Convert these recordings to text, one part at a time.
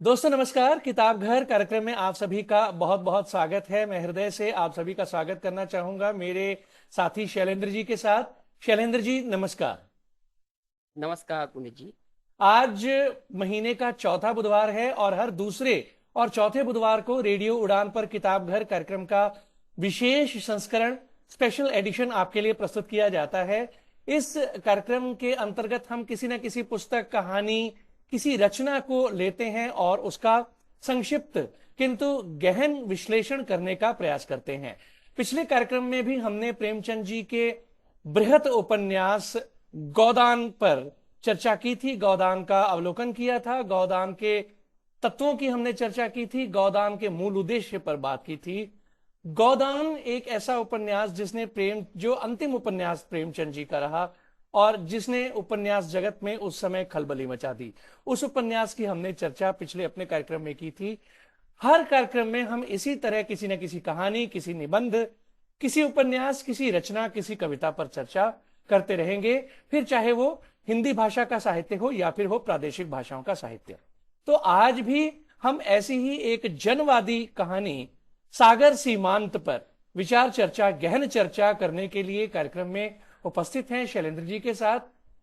दोस्तों नमस्कार। किताब घर कार्यक्रम में आप सभी का बहुत बहुत स्वागत है। मैं हृदय से आप सभी का स्वागत करना चाहूंगा मेरे साथी शैलेंद्र जी के साथ। शैलेंद्र जी नमस्कार। नमस्कार पुनीत जी। आज महीने का चौथा बुधवार है और हर दूसरे और चौथे बुधवार को रेडियो उड़ान पर किताब घर कार्यक्रम का विशेष संस्करण स्पेशल एडिशन आपके लिए प्रस्तुत किया जाता है। इस कार्यक्रम के अंतर्गत हम किसी न किसी पुस्तक, कहानी, किसी रचना को लेते हैं और उसका संक्षिप्त किंतु गहन विश्लेषण करने का प्रयास करते हैं। पिछले कार्यक्रम में भी हमने प्रेमचंद जी के बृहत उपन्यास गोदान पर चर्चा की थी, गोदान का अवलोकन किया था, गोदान के तत्वों की हमने चर्चा की थी, गोदान के मूल उद्देश्य पर बात की थी। गोदान एक ऐसा उपन्यास जिसने प्रेम जो अंतिम उपन्यास प्रेमचंद जी का रहा और जिसने उपन्यास जगत में उस समय खलबली मचा दी, उस उपन्यास की हमने चर्चा पिछले अपने कार्यक्रम में की थी। हर कार्यक्रम में हम इसी तरह किसी न किसी कहानी, किसी निबंध, किसी उपन्यास, किसी रचना, किसी कविता पर चर्चा करते रहेंगे, फिर चाहे वो हिंदी भाषा का साहित्य हो या फिर हो प्रादेशिक भाषाओं का साहित्य। तो आज भी हम ऐसी ही एक जनवादी कहानी सागर सीमांत पर विचार चर्चा, गहन चर्चा करने के लिए कार्यक्रम में उपस्थित हैं शैलेंद्र जी के साथ।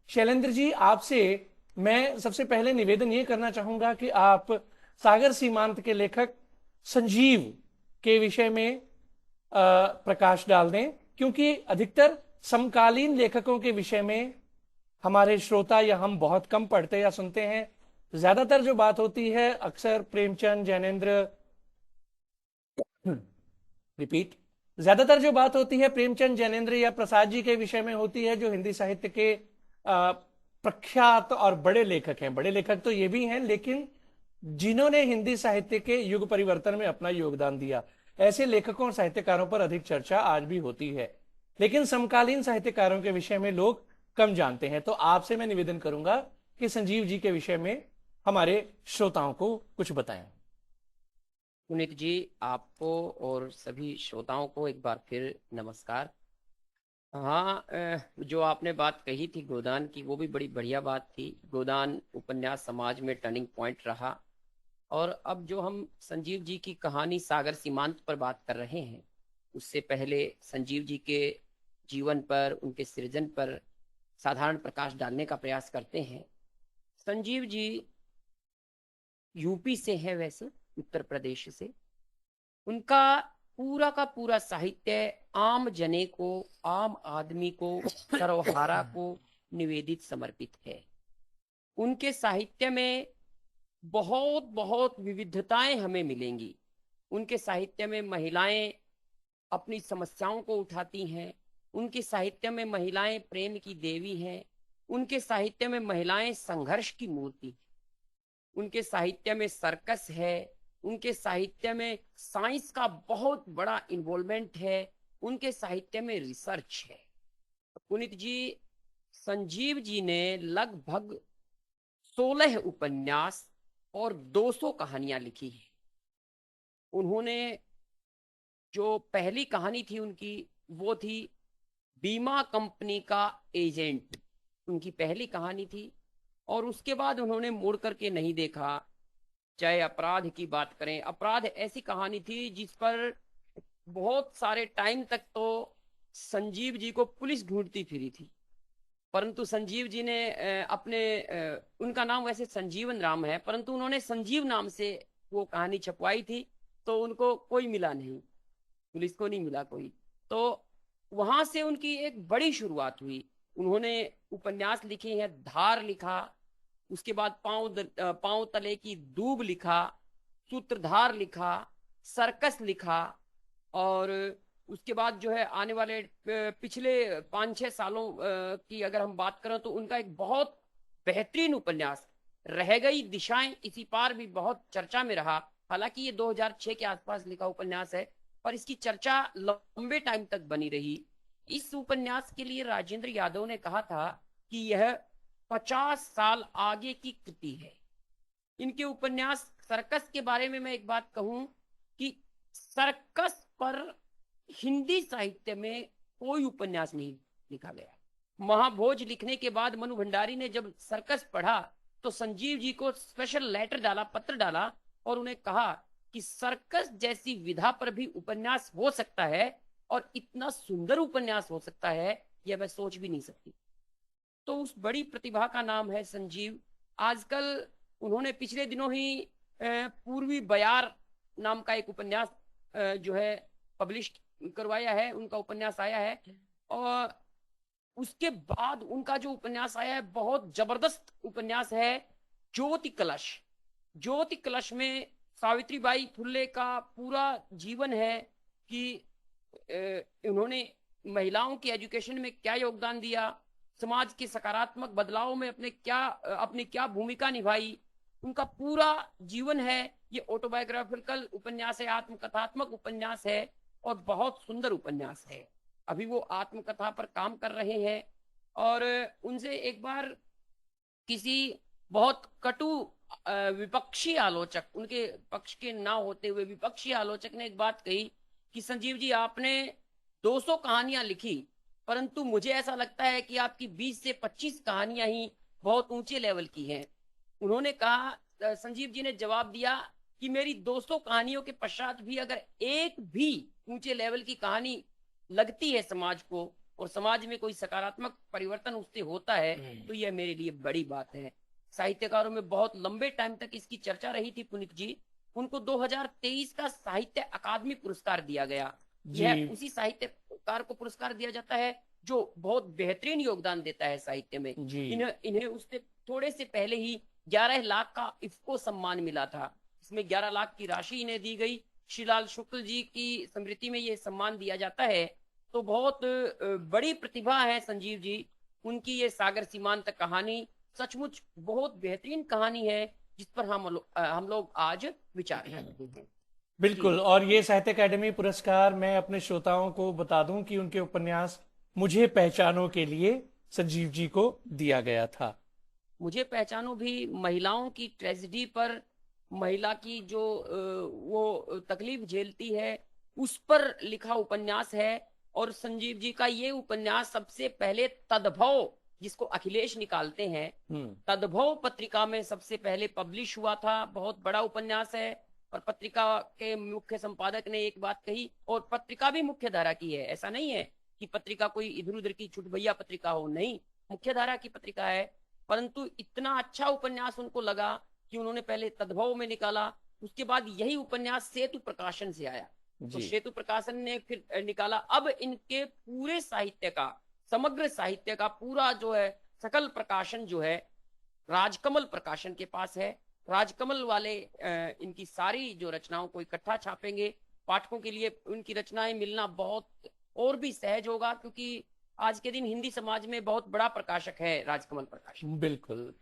शैलेंद्र जी, आपसे मैं सबसे पहले निवेदन ये करना चाहूंगा कि आप सागर सीमांत के लेखक संजीव के विषय में प्रकाश डाल दें, क्योंकि अधिकतर समकालीन लेखकों के विषय में हमारे श्रोता या हम बहुत कम पढ़ते या सुनते हैं। ज्यादातर जो बात होती है अक्सर प्रेमचंद, जैनेन्द्र, रिपीट, ज्यादातर जो बात होती है प्रेमचंद, जैनेन्द्र या प्रसाद जी के विषय में होती है, जो हिंदी साहित्य के प्रख्यात और बड़े लेखक हैं। बड़े लेखक तो ये भी हैं, लेकिन जिन्होंने हिंदी साहित्य के युग परिवर्तन में अपना योगदान दिया, ऐसे लेखकों और साहित्यकारों पर अधिक चर्चा आज भी होती है। लेकिन समकालीन साहित्यकारों के विषय में लोग कम जानते हैं। तो आपसे मैं निवेदन करूंगा कि संजीव जी के विषय में हमारे श्रोताओं को कुछ बताएं। पुनीत जी, आपको और सभी श्रोताओं को एक बार फिर नमस्कार। हाँ, जो आपने बात कही थी गोदान की, वो भी बड़ी बढ़िया बात थी। गोदान उपन्यास समाज में टर्निंग पॉइंट रहा। और अब जो हम संजीव जी की कहानी सागर सीमांत पर बात कर रहे हैं, उससे पहले संजीव जी के जीवन पर, उनके सृजन पर साधारण प्रकाश डालने का प्रयास करते हैं। संजीव जी यूपी से है, वैसे उत्तर प्रदेश से। उनका पूरा का पूरा साहित्य आम जने को, आम आदमी को, सर्वहारा को निवेदित समर्पित है। उनके साहित्य में बहुत बहुत विविधताएं हमें मिलेंगी। उनके साहित्य में महिलाएं अपनी समस्याओं को उठाती हैं। उनके साहित्य में महिलाएं प्रेम की देवी हैं। उनके साहित्य में महिलाएं संघर्ष की मूर्ति। उनके साहित्य में सर्कस है। उनके साहित्य में साइंस का बहुत बड़ा इन्वॉल्वमेंट है। उनके साहित्य में रिसर्च है। पुनीत जी, संजीव जी ने लगभग 16 उपन्यास और 200 कहानियां लिखी हैं। उन्होंने जो पहली कहानी थी उनकी, वो थी बीमा कंपनी का एजेंट। उनकी पहली कहानी थी। और उसके बाद उन्होंने मुड़ करके नहीं देखा। चाहे अपराध की बात करें, अपराध ऐसी कहानी थी जिस पर बहुत सारे टाइम तक तो संजीव जी को पुलिस ढूंढती फिरी थी। परंतु संजीव जी ने उनका नाम वैसे संजीवन राम है, परंतु उन्होंने संजीव नाम से वो कहानी छपवाई थी। तो उनको कोई मिला नहीं, पुलिस को नहीं मिला कोई। तो वहां से उनकी एक बड़ी शुरुआत हुई। उन्होंने उपन्यास लिखे हैं। धार लिखा, उसके बाद पांव तले की दूब लिखा, सूत्रधार लिखा, सर्कस लिखा। और उसके बाद जो है आने वाले पिछले 5-6 सालों की अगर हम बात करें, तो उनका एक बहुत बेहतरीन उपन्यास रह गई दिशाएं इसी पार भी बहुत चर्चा में रहा। हालांकि ये 2006 के आसपास लिखा उपन्यास है, पर इसकी चर्चा लंबे टाइम तक बनी रही। इस उपन्यास के लिए राजेंद्र यादव ने कहा था कि यह 50 साल आगे की कृति है। इनके उपन्यास सर्कस के बारे में मैं एक बात कहूं कि सर्कस पर हिंदी साहित्य में कोई उपन्यास नहीं लिखा गया। महाभोज लिखने के बाद मनु भंडारी ने जब सर्कस पढ़ा, तो संजीव जी को स्पेशल लेटर डाला, पत्र डाला, और उन्हें कहा कि सर्कस जैसी विधा पर भी उपन्यास हो सकता है, और इतना सुंदर उपन्यास हो सकता है, यह मैं सोच भी नहीं सकती। तो उस बड़ी प्रतिभा का नाम है संजीव। आजकल उन्होंने पिछले दिनों ही पूर्वी बयार नाम का एक उपन्यास जो है पब्लिश करवाया है, उनका उपन्यास आया है। और उसके बाद उनका जो उपन्यास आया है, बहुत जबरदस्त उपन्यास है, ज्योति कलश। ज्योति कलश में सावित्रीबाई फुल्ले का पूरा जीवन है कि उन्होंने महिलाओं की एजुकेशन में क्या योगदान दिया, समाज के सकारात्मक बदलाव में अपनी क्या भूमिका निभाई, उनका पूरा जीवन है। ये ऑटोबायोग्राफिकल उपन्यास है, आत्मकथात्मक उपन्यास है, और बहुत सुंदर उपन्यास है। अभी वो आत्मकथा पर काम कर रहे हैं। और उनसे एक बार किसी बहुत कटु विपक्षी आलोचक, उनके पक्ष के ना होते हुए विपक्षी आलोचक ने एक बात कही कि संजीव जी, आपने 200 कहानियां लिखी, परंतु मुझे ऐसा लगता है कि आपकी 20 से 25 कहानियां ही बहुत ऊंचे लेवल की हैं। उन्होंने कहा, संजीव जी ने जवाब दिया कि मेरी 200 कहानियों के पश्चात भी अगर एक भी ऊंचे लेवल की कहानी लगती है समाज को, और समाज में कोई सकारात्मक परिवर्तन उससे होता है, तो यह मेरे लिए बड़ी बात है। साहित्यकारों में बहुत लंबे टाइम तक इसकी चर्चा रही थी। पुनीत जी, उनको 2023 का साहित्य अकादमी पुरस्कार दिया गया। यह उसी साहित्यकार को पुरस्कार दिया जाता है जो बहुत बेहतरीन योगदान देता है साहित्य में। इन्हें उससे थोड़े से पहले ही 11 लाख का इफ्को सम्मान मिला था। इसमें 11 लाख की राशि इन्हें दी गई। श्रीलाल शुक्ल जी की स्मृति में ये सम्मान दिया जाता है। तो बहुत बड़ी प्रतिभा है संजीव जी। उनकी ये सागर सीमांत कहानी सचमुच बहुत बेहतरीन कहानी है, जिस पर हम लोग आज विचार कर रहे हैं। बिल्कुल। और ये साहित्य अकादमी पुरस्कार मैं अपने श्रोताओं को बता दूं कि उनके उपन्यास मुझे पहचानो के लिए संजीव जी को दिया गया था। मुझे पहचानो भी महिलाओं की ट्रेजेडी पर, महिला की जो वो तकलीफ झेलती है, उस पर लिखा उपन्यास है। और संजीव जी का ये उपन्यास सबसे पहले तद्भव, जिसको अखिलेश निकालते हैं, तद्भव पत्रिका में सबसे पहले पब्लिश हुआ था। बहुत बड़ा उपन्यास है। और पत्रिका के मुख्य संपादक ने एक बात कही, और पत्रिका भी मुख्य धारा की है, ऐसा नहीं है कि पत्रिका कोई इधर उधर की छुटभैया पत्रिका हो, नहीं, मुख्य धारा की पत्रिका है। परंतु इतना अच्छा उपन्यास उनको लगा कि उन्होंने पहले तद्भव में निकाला, उसके बाद यही उपन्यास सेतु प्रकाशन से आया। तो सेतु प्रकाशन ने फिर निकाला। अब इनके पूरे साहित्य का, समग्र साहित्य का पूरा जो है सकल प्रकाशन जो है राजकमल प्रकाशन के पास है। राजकमल वाले इनकी सारी जो रचनाओं को इकट्ठा छापेंगे। पाठकों के लिए उनकी रचनाएं मिलना बहुत और भी सहज होगा, क्योंकि आज के दिन हिंदी समाज में बहुत बड़ा प्रकाशक है राजकमल प्रकाशन। बिल्कुल।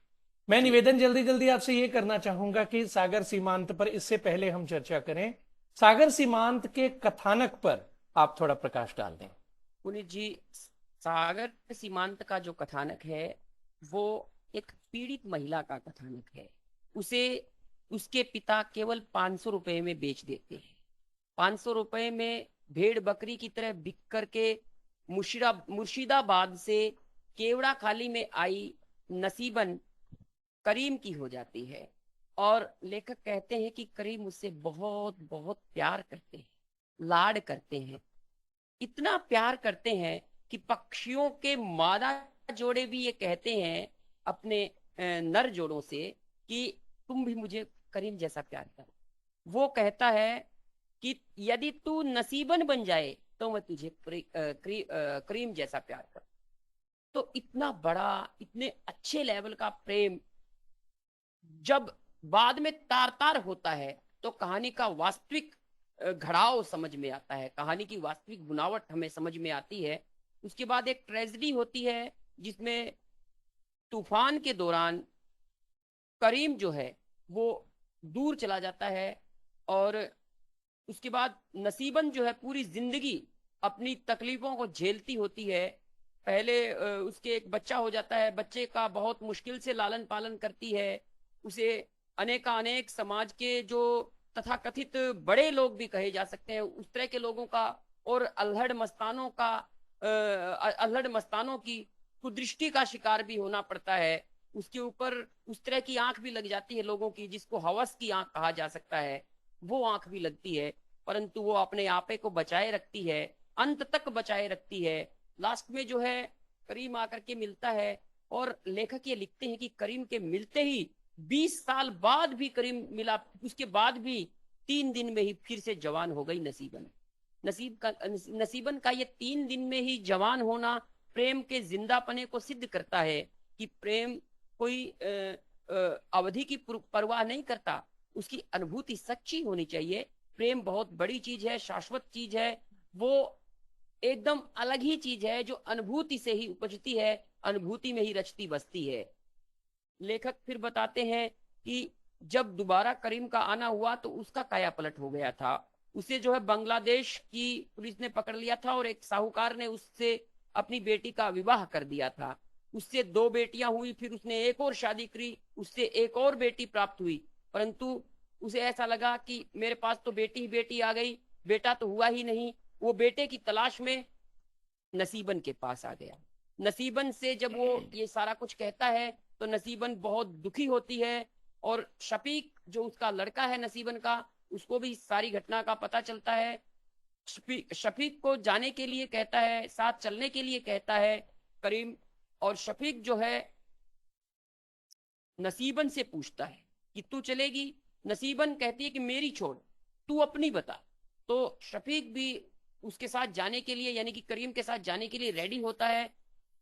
मैं निवेदन जल्दी जल्दी आपसे ये करना चाहूंगा कि सागर सीमांत पर, इससे पहले हम चर्चा करें, सागर सीमांत के कथानक पर आप थोड़ा प्रकाश डाल दें। पुनीत जी, सागर सीमांत का जो कथानक है वो एक पीड़ित महिला का कथानक है। उसे उसके पिता केवल 500 रुपए में बेच देते हैं। 500 रुपए में भेड़ बकरी की तरह बिक करके मुर्शिदाबाद से केवड़ा खाली में आई नसीबन करीम की हो जाती है। और लेखक कहते हैं कि करीम उससे बहुत बहुत प्यार करते हैं, लाड करते हैं। इतना प्यार करते हैं कि पक्षियों के मादा जोड़े भी ये कहते हैं अपने नर जोड़ों से कि तुम भी मुझे करीम जैसा प्यार करो। वो कहता है कि यदि तू नसीबन बन जाए तो मैं तुझे करीम जैसा प्यार करूं। तो इतना बड़ा, इतने अच्छे लेवल का प्रेम जब बाद में तार तार होता है, तो कहानी का वास्तविक घड़ाव समझ में आता है, कहानी की वास्तविक बुनावट हमें समझ में आती है। उसके बाद एक ट्रेजेडी होती है जिसमें तूफान के दौरान करीम जो है वो दूर चला जाता है। और उसके बाद नसीबन जो है पूरी जिंदगी अपनी तकलीफों को झेलती होती है। पहले उसके एक बच्चा हो जाता है, बच्चे का बहुत मुश्किल से लालन पालन करती है। उसे अनेक समाज के जो तथाकथित बड़े लोग भी कहे जा सकते हैं, उस तरह के लोगों का और अल्हड़ मस्तानों की कुदृष्टि का शिकार भी होना पड़ता है। उसके ऊपर उस तरह की आंख भी लग जाती है लोगों की, जिसको हवस की आंख कहा जा सकता है, वो आंख भी लगती है, परंतु वो अपने आपे को बचाए रखती है, अंत तक बचाए रखती है। लास्ट में जो है करीम आकर के मिलता है, और लेखक ये लिखते हैं कि करीम के मिलते ही 20 साल बाद भी करीम मिला, उसके बाद भी 3 दिन में ही फिर से जवान हो गई नसीबन। नसीबन का ये 3 दिन में ही जवान होना प्रेम के जिंदापने को सिद्ध करता है कि प्रेम कोई अवधि की परवाह नहीं करता, उसकी अनुभूति सच्ची होनी चाहिए। प्रेम बहुत बड़ी चीज है, शाश्वत चीज है, वो एकदम अलग ही चीज है जो अनुभूति से ही उपजती है, अनुभूति में ही रचती बसती है। लेखक फिर बताते हैं कि जब दोबारा करीम का आना हुआ तो उसका काया पलट हो गया था। उसे जो है बांग्लादेश की पुलिस ने पकड़ लिया था और एक साहूकार ने उससे अपनी बेटी का विवाह कर दिया था। उससे 2 बेटियां हुई, फिर उसने एक और शादी करी, उससे एक और बेटी प्राप्त हुई, परंतु उसे ऐसा लगा कि मेरे पास तो बेटी ही बेटी आ गई, बेटा तो हुआ ही नहीं। वो बेटे की तलाश में नसीबन के पास आ गया। नसीबन से जब वो ये सारा कुछ कहता है तो नसीबन बहुत दुखी होती है, और शफीक जो उसका लड़का है नसीबन का, उसको भी सारी घटना का पता चलता है। शफीक को जाने के लिए कहता है, साथ चलने के लिए कहता है करीम, और शफीक जो है नसीबन से पूछता है कि तू चलेगी? नसीबन कहती है कि मेरी छोड़, तू अपनी बता। तो शफीक भी उसके साथ जाने के लिए, यानी कि करीम के साथ जाने के लिए रेडी होता है।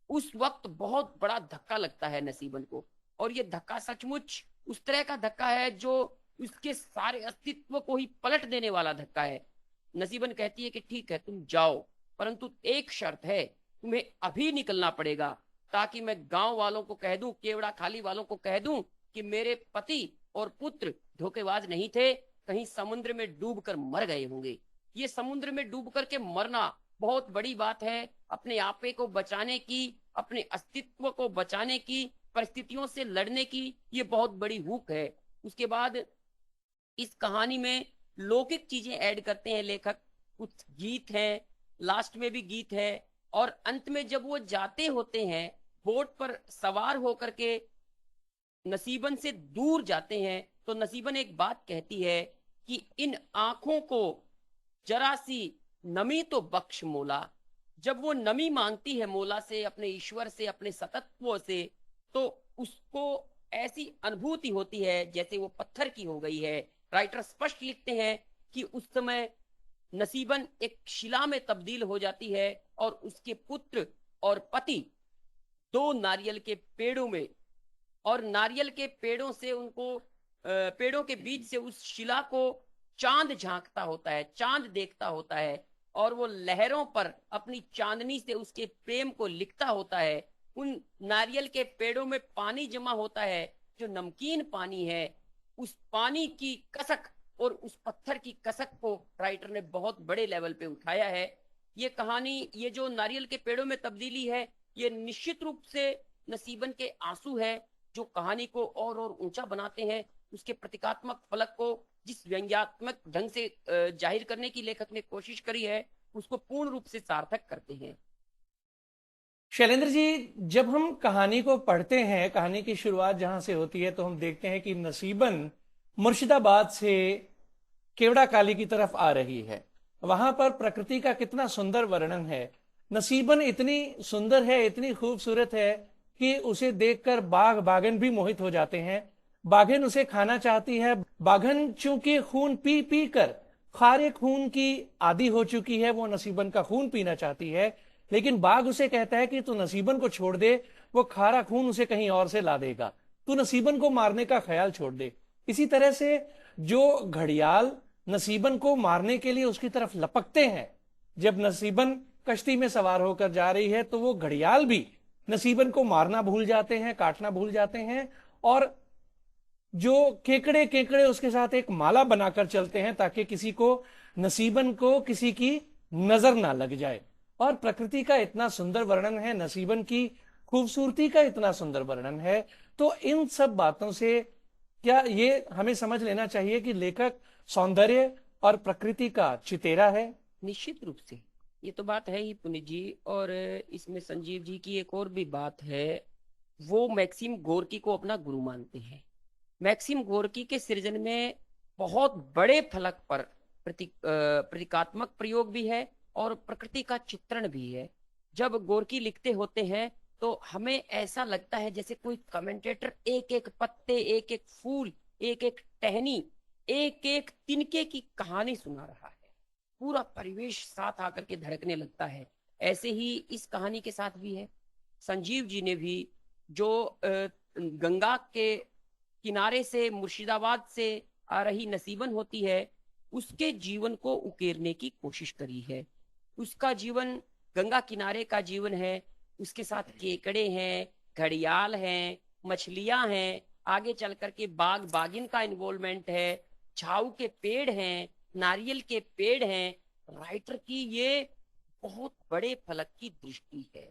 उस वक्त बहुत बड़ा धक्का लगता है नसीबन को, और ये धक्का सचमुच उस तरह का धक्का है जो उसके सारे अस्तित्व को ही पलट देने वाला धक्का है। नसीबन कहती है कि ठीक है तुम जाओ, परंतु एक शर्त है, तुम्हें अभी निकलना पड़ेगा, ताकि मैं गांव वालों को कह दूं, केवड़ा खाली वालों को कह दूं कि मेरे पति और पुत्र धोखेबाज नहीं थे, कहीं समुद्र में डूब कर मर गए होंगे। ये समुद्र में डूब करके मरना बहुत बड़ी बात है। अपने आपे को बचाने की, अपने अस्तित्व को बचाने की, परिस्थितियों से लड़ने की ये बहुत बड़ी हुक है। उसके बाद इस कहानी में लौकिक चीजें ऐड करते हैं लेखक, कुछ गीत हैं, लास्ट में भी गीत है, और अंत में जब वो जाते होते हैं बोट पर सवार होकर के नसीबन से दूर जाते हैं, तो नसीबन एक बात कहती है कि इन आंखों को जरा सी नमी तो बख्श मोला। जब वो नमी मांगती है मौला से, अपने ईश्वर से, अपने सतत्व से, तो उसको ऐसी अनुभूति होती है जैसे वो पत्थर की हो गई है। राइटर स्पष्ट लिखते हैं कि उस समय नसीबन एक शिला में तब्दील हो जाती है, और उसके पुत्र और पति 2 नारियल के पेड़ों में, और नारियल के पेड़ों से उनको पेड़ों के बीच से उस शिला को चांद झांकता होता है, चांद देखता होता है, और वो लहरों पर अपनी चांदनी से उसके प्रेम को लिखता होता है। उन नारियल के पेड़ों में पानी जमा होता है जो नमकीन पानी है। उस पानी की कसक और उस पत्थर की कसक को राइटर ने बहुत बड़े लेवल पे उठाया है। ये कहानी, ये जो नारियल के पेड़ों में तब्दीली है, ये निश्चित रूप से नसीबन के आंसू है जो कहानी को और ऊंचा बनाते हैं। उसके प्रतीकात्मक फलक को जिस व्यंग्यात्मक ढंग से जाहिर करने की लेखक ने कोशिश करी है, उसको पूर्ण रूप से सार्थक करते हैं। शैलेंद्र जी, जब हम कहानी को पढ़ते हैं, कहानी की शुरुआत जहां से होती है, तो हम देखते हैं कि नसीबन मुर्शिदाबाद से केवड़ा काली की तरफ आ रही है। वहां पर प्रकृति का कितना सुंदर वर्णन है। नसीबन इतनी सुंदर है, इतनी खूबसूरत है कि उसे देखकर बाघ बाघन भी मोहित हो जाते हैं। बाघन उसे खाना चाहती है। बाघन चूंकि खून पी पी कर खारे खून की आदी हो चुकी है, वो नसीबन का खून पीना चाहती है, लेकिन बाघ उसे कहता है कि तू नसीबन को छोड़ दे, वो खारा खून उसे कहीं और से ला देगा, तू नसीबन को मारने का ख्याल छोड़ दे। इसी तरह से जो घड़ियाल नसीबन को मारने के लिए उसकी तरफ लपकते हैं, जब नसीबन कश्ती में सवार होकर जा रही है, तो वो घड़ियाल भी नसीबन को मारना भूल जाते हैं, काटना भूल जाते हैं, और जो केकड़े केकड़े उसके साथ एक माला बनाकर चलते हैं ताकि किसी को, नसीबन को किसी की नजर ना लग जाए। और प्रकृति का इतना सुंदर वर्णन है, नसीबन की खूबसूरती का इतना सुंदर वर्णन है। तो इन सब बातों से क्या ये हमें समझ लेना चाहिए कि लेखक सौंदर्य और प्रकृति का चितेरा है? निश्चित रूप से ये तो बात है ही पुनीत जी। और इसमें संजीव जी की एक और भी बात है वो मैक्सिम गोर्की को अपना गुरु मानते हैं। मैक्सिम गोर्की के सृजन में बहुत बड़े फलक पर प्रतीकात्मक प्रयोग भी है और प्रकृति का चित्रण भी है। जब गोर्की लिखते होते हैं तो हमें ऐसा लगता है जैसे कोई कमेंटेटर एक एक पत्ते, एक एक फूल, एक एक टहनी, एक एक तिनके की कहानी सुना रहा है। पूरा परिवेश साथ आकर के धड़कने लगता है। ऐसे ही इस कहानी के साथ भी है। संजीव जी ने भी जो गंगा के किनारे से मुर्शिदाबाद से आ रही नसीबन होती है, उसके जीवन को उकेरने की कोशिश करी है। उसका जीवन गंगा किनारे का जीवन है, उसके साथ केकड़े हैं, घड़ियाल हैं, मछलियां हैं, आगे चल करके बाग बागिन का इन्वॉल्वमेंट है, झाऊ के पेड़ हैं, नारियल के पेड़ हैं। राइटर की ये बहुत बड़े फलक की दृष्टि है,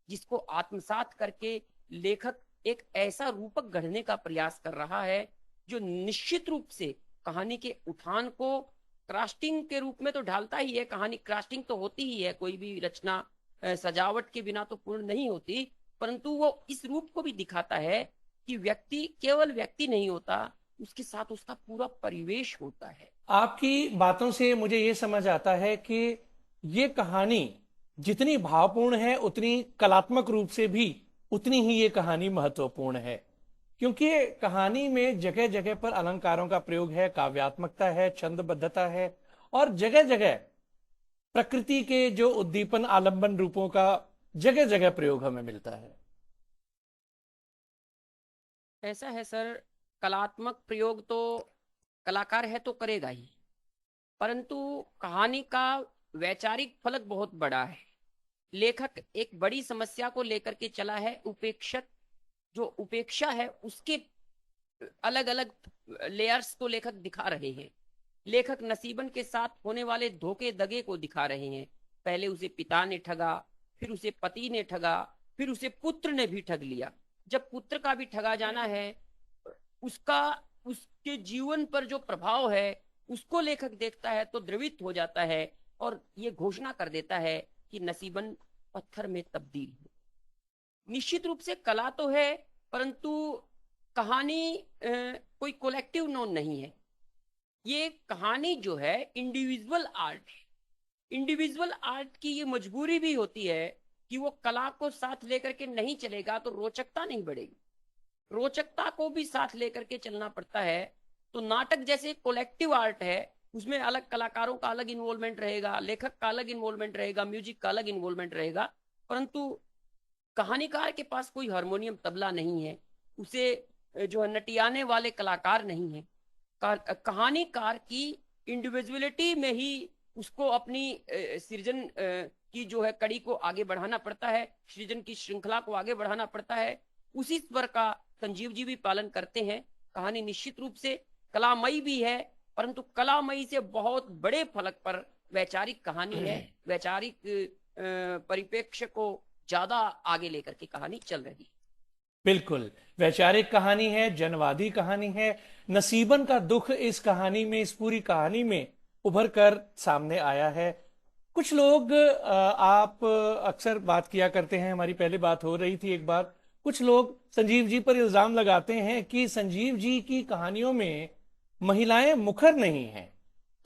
जिसको आत्मसात करके लेखक एक ऐसा रूपक गढ़ने का प्रयास कर रहा है जो निश्चित रूप से कहानी के उठान को क्राफ्टिंग के रूप में तो ढालता ही है। कहानी क्राफ्टिंग तो होती ही है, कोई भी रचना सजावट के बिना तो पूर्ण नहीं होती, परंतु वो इस रूप को भी दिखाता है कि व्यक्ति केवल व्यक्ति नहीं होता, उसके साथ उसका पूरा परिवेश होता है। आपकी बातों से मुझे ये समझ आता है कि ये कहानी जितनी भावपूर्ण है उतनी कलात्मक रूप से भी उतनी ही ये कहानी महत्वपूर्ण है, क्योंकि कहानी में जगह जगह पर अलंकारों का प्रयोग है, काव्यात्मकता है, छंदबद्धता है और जगह जगह प्रकृति के जो उद्दीपन आलंबन रूपों का जगह जगह प्रयोग हमें मिलता है। ऐसा है सर, कलात्मक प्रयोग तो कलाकार है तो करेगा ही, परंतु कहानी का वैचारिक फलक बहुत बड़ा है। लेखक एक बड़ी समस्या को लेकर के चला है, उपेक्षक जो उपेक्षा है उसके अलग अलग लेयर्स को लेखक दिखा रहे हैं। लेखक नसीबन के साथ होने वाले धोखे दगे को दिखा रहे हैं। पहले उसे पिता ने ठगा, फिर उसे पति ने ठगा, फिर उसे पुत्र ने भी ठग लिया। जब पुत्र का भी ठगा जाना है, उसका उसके जीवन पर जो प्रभाव है उसको लेखक देखता है तो द्रवित हो जाता है और ये घोषणा कर देता है कि नसीबन पत्थर में तब्दील हो। निश्चित रूप से कला तो है, परंतु कहानी कोई कोलेक्टिव नोन नहीं है। ये कहानी जो है इंडिविजुअल आर्ट है। इंडिविजुअल आर्ट की ये मजबूरी भी होती है कि वो कला को साथ लेकर के नहीं चलेगा तो रोचकता नहीं बढ़ेगी। रोचकता को भी साथ लेकर के चलना पड़ता है। तो नाटक जैसे कोलेक्टिव आर्ट है, उसमें अलग कलाकारों का अलग इन्वॉल्वमेंट रहेगा, लेखक का अलग इन्वॉल्वमेंट रहेगा, म्यूजिक का अलग इन्वॉल्वमेंट रहेगा, परंतु कहानीकार के पास कोई हारमोनियम तबला नहीं है, उसे जो है नटियाने वाले कलाकार नहीं है। कहानीकार की इंडिविजुअलिटी में ही उसको अपनी सृजन की जो है कड़ी को आगे बढ़ाना पड़ता है, सृजन की श्रृंखला को आगे बढ़ाना पड़ता है। उसी स्वर का संजीव जी भी पालन करते हैं। कहानी निश्चित रूप से कलामयी भी है, परंतु कलामयी से बहुत बड़े फलक पर वैचारिक कहानी है। वैचारिक परिप्रेक्ष्य को ज्यादा आगे लेकर के कहानी चल रही है। बिल्कुल वैचारिक कहानी है, जनवादी कहानी है। नसीबन का दुख इस कहानी में, इस पूरी कहानी में उभर कर सामने आया है। कुछ लोग आप अक्सर बात किया करते हैं, हमारी पहले बात हो रही थी एक बार, कुछ लोग संजीव जी पर इल्जाम लगाते हैं कि संजीव जी की कहानियों में महिलाएं मुखर नहीं हैं।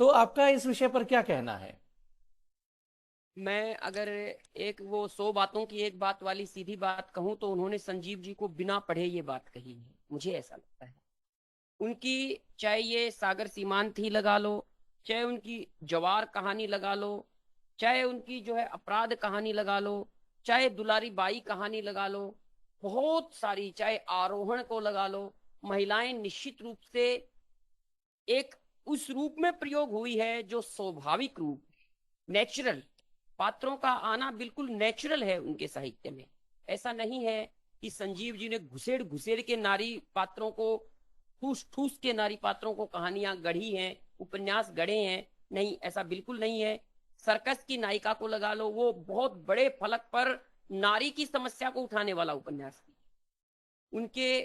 तो आपका इस विषय पर क्या कहना है? मैं अगर एक वो 100 बातों की एक बात वाली सीधी बात कहूं तो उन्होंने संजीव जी को बिना पढ़े ये बात कही है, मुझे ऐसा लगता है। उनकी चाहे ये सागर सीमांत ही लगा लो, चाहे उनकी जवार कहानी लगा लो, चाहे उनकी जो है अपराध कहानी लगा लो, चाहे दुलारी बाई कहानी लगा लो, बहुत सारी, चाहे आरोहण को लगा लो, महिलाएं निश्चित रूप से एक उस रूप में प्रयोग हुई है जो स्वाभाविक रूप, नेचुरल, पात्रों का आना बिल्कुल नेचुरल है उनके साहित्य में। ऐसा नहीं है कि संजीव जी ने घुसेड़ घुसेड़ के नारी पात्रों को, ठूस ठूस के नारी पात्रों को कहानियां गढ़ी हैं, उपन्यास गढ़े हैं। नहीं, ऐसा बिल्कुल नहीं है। सर्कस की नायिका को लगा लो, वो बहुत बड़े फलक पर नारी की समस्या को उठाने वाला उपन्यास। उनके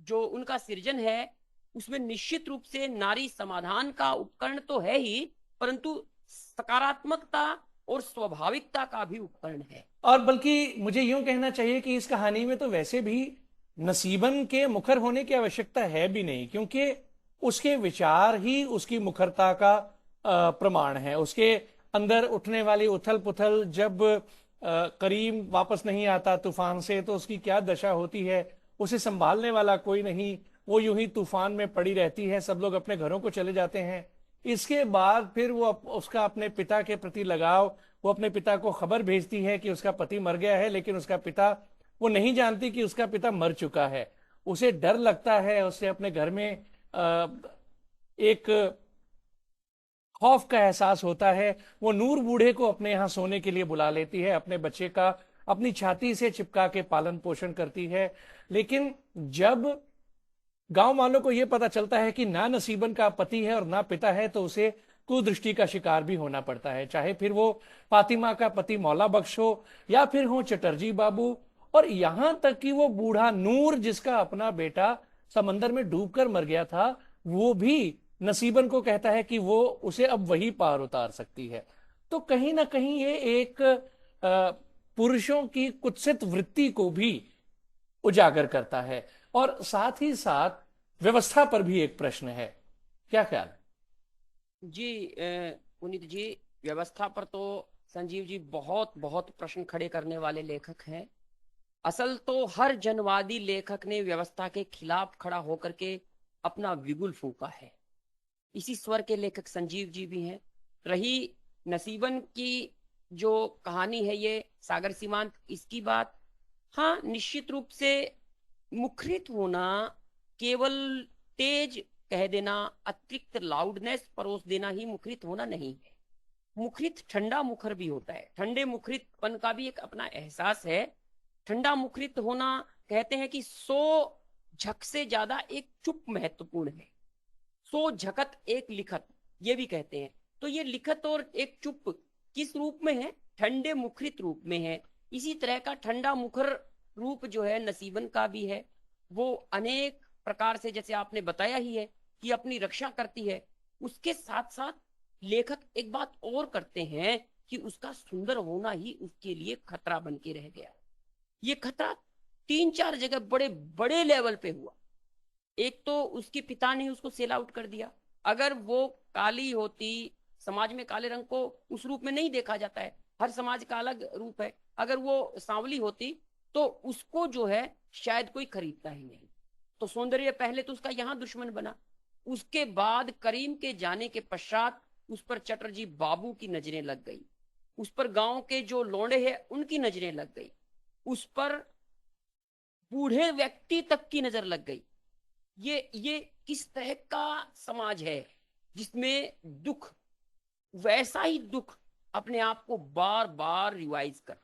जो उनका सृजन है उसमें निश्चित रूप से नारी समाधान का उपकरण तो है ही, परंतु सकारात्मकता और स्वाभाविकता का भी उपकरण है। और बल्कि मुझे यूं कहना चाहिए कि इस कहानी में तो वैसे भी नसीबन के मुखर होने की आवश्यकता है भी नहीं, क्योंकि उसके विचार ही उसकी मुखरता का प्रमाण है। उसके अंदर उठने वाली उथल पुथल, जब करीम वापस नहीं आता तूफान से तो उसकी क्या दशा होती है, उसे संभालने वाला कोई नहीं, वो यूं ही तूफान में पड़ी रहती है, सब लोग अपने घरों को चले जाते हैं। इसके बाद फिर वो उसका अपने पिता के प्रति लगाव, वो अपने पिता को खबर भेजती है कि उसका पति मर गया है, लेकिन उसका पिता, वो नहीं जानती कि उसका पिता मर चुका है। उसे डर लगता है, उसे अपने घर में एक खौफ का एहसास होता है। वो नूर बूढ़े को अपने यहाँ सोने के लिए बुला लेती है, अपने बच्चे का अपनी छाती से चिपका के पालन पोषण करती है। लेकिन जब गांव वालों को यह पता चलता है कि ना नसीबन का पति है और ना पिता है, तो उसे कुदृष्टि का शिकार भी होना पड़ता है, चाहे फिर वो फातिमा का पति मौला बख्श हो या फिर हो चटर्जी बाबू, और यहां तक कि वो बूढ़ा नूर जिसका अपना बेटा समंदर में डूबकर मर गया था, वो भी नसीबन को कहता है कि वो उसे अब वही पार उतार सकती है। तो कहीं ना कहीं ये एक पुरुषों की कुत्सित वृत्ति को भी उजागर करता है, और साथ ही साथ व्यवस्था पर भी एक प्रश्न है। क्या ख्याल है? जी पुनीत जी, व्यवस्था पर तो संजीव जी बहुत बहुत प्रश्न खड़े करने वाले लेखक हैं। असल तो हर जनवादी लेखक ने व्यवस्था के खिलाफ खड़ा होकर के अपना बिगुल फूंका है। इसी स्वर के लेखक संजीव जी भी हैं। रही नसीबन की जो कहानी है, ये सागर सीमांत, इसकी बात, हाँ निश्चित रूप से मुखरित होना, केवल तेज कह देना, अतिरिक्त लाउडनेस परोस देना ही मुखरित होना नहीं है। मुखरित ठंडा मुखर भी होता है, ठंडे मुखरितपन का भी एक अपना एहसास है। ठंडा मुखरित होना, कहते हैं कि 100 झक से ज्यादा एक चुप महत्वपूर्ण है, 100 झकत एक लिखत, ये भी कहते हैं। तो ये लिखत और एक चुप किस रूप में है? ठंडे मुखरित रूप में है। इसी तरह का ठंडा मुखर रूप जो है नसीबन का भी है। वो अनेक प्रकार से, जैसे आपने बताया ही है, कि अपनी रक्षा करती है। उसके साथ साथ लेखक एक बात और करते हैं कि उसका सुंदर होना ही उसके लिए खतरा बन के रह गया। ये खतरा 3-4 जगह बड़े बड़े लेवल पे हुआ। एक तो उसके पिता ने उसको सेल आउट कर दिया। अगर वो काली होती, समाज में काले रंग को उस रूप में नहीं देखा जाता है, हर समाज का अलग रूप है, अगर वो सांवली होती तो उसको जो है शायद कोई खरीदता ही नहीं। तो सौंदर्य पहले तो उसका यहाँ दुश्मन बना। उसके बाद करीम के जाने के पश्चात उस पर चटर्जी बाबू की नजरें लग गई, उस पर गांव के जो लौंडे हैं उनकी नजरें लग गई, उस पर बूढ़े व्यक्ति तक की नजर लग गई। ये किस तरह का समाज है जिसमें दुख, वैसा ही दुख अपने आप को बार बार रिवाइज कर,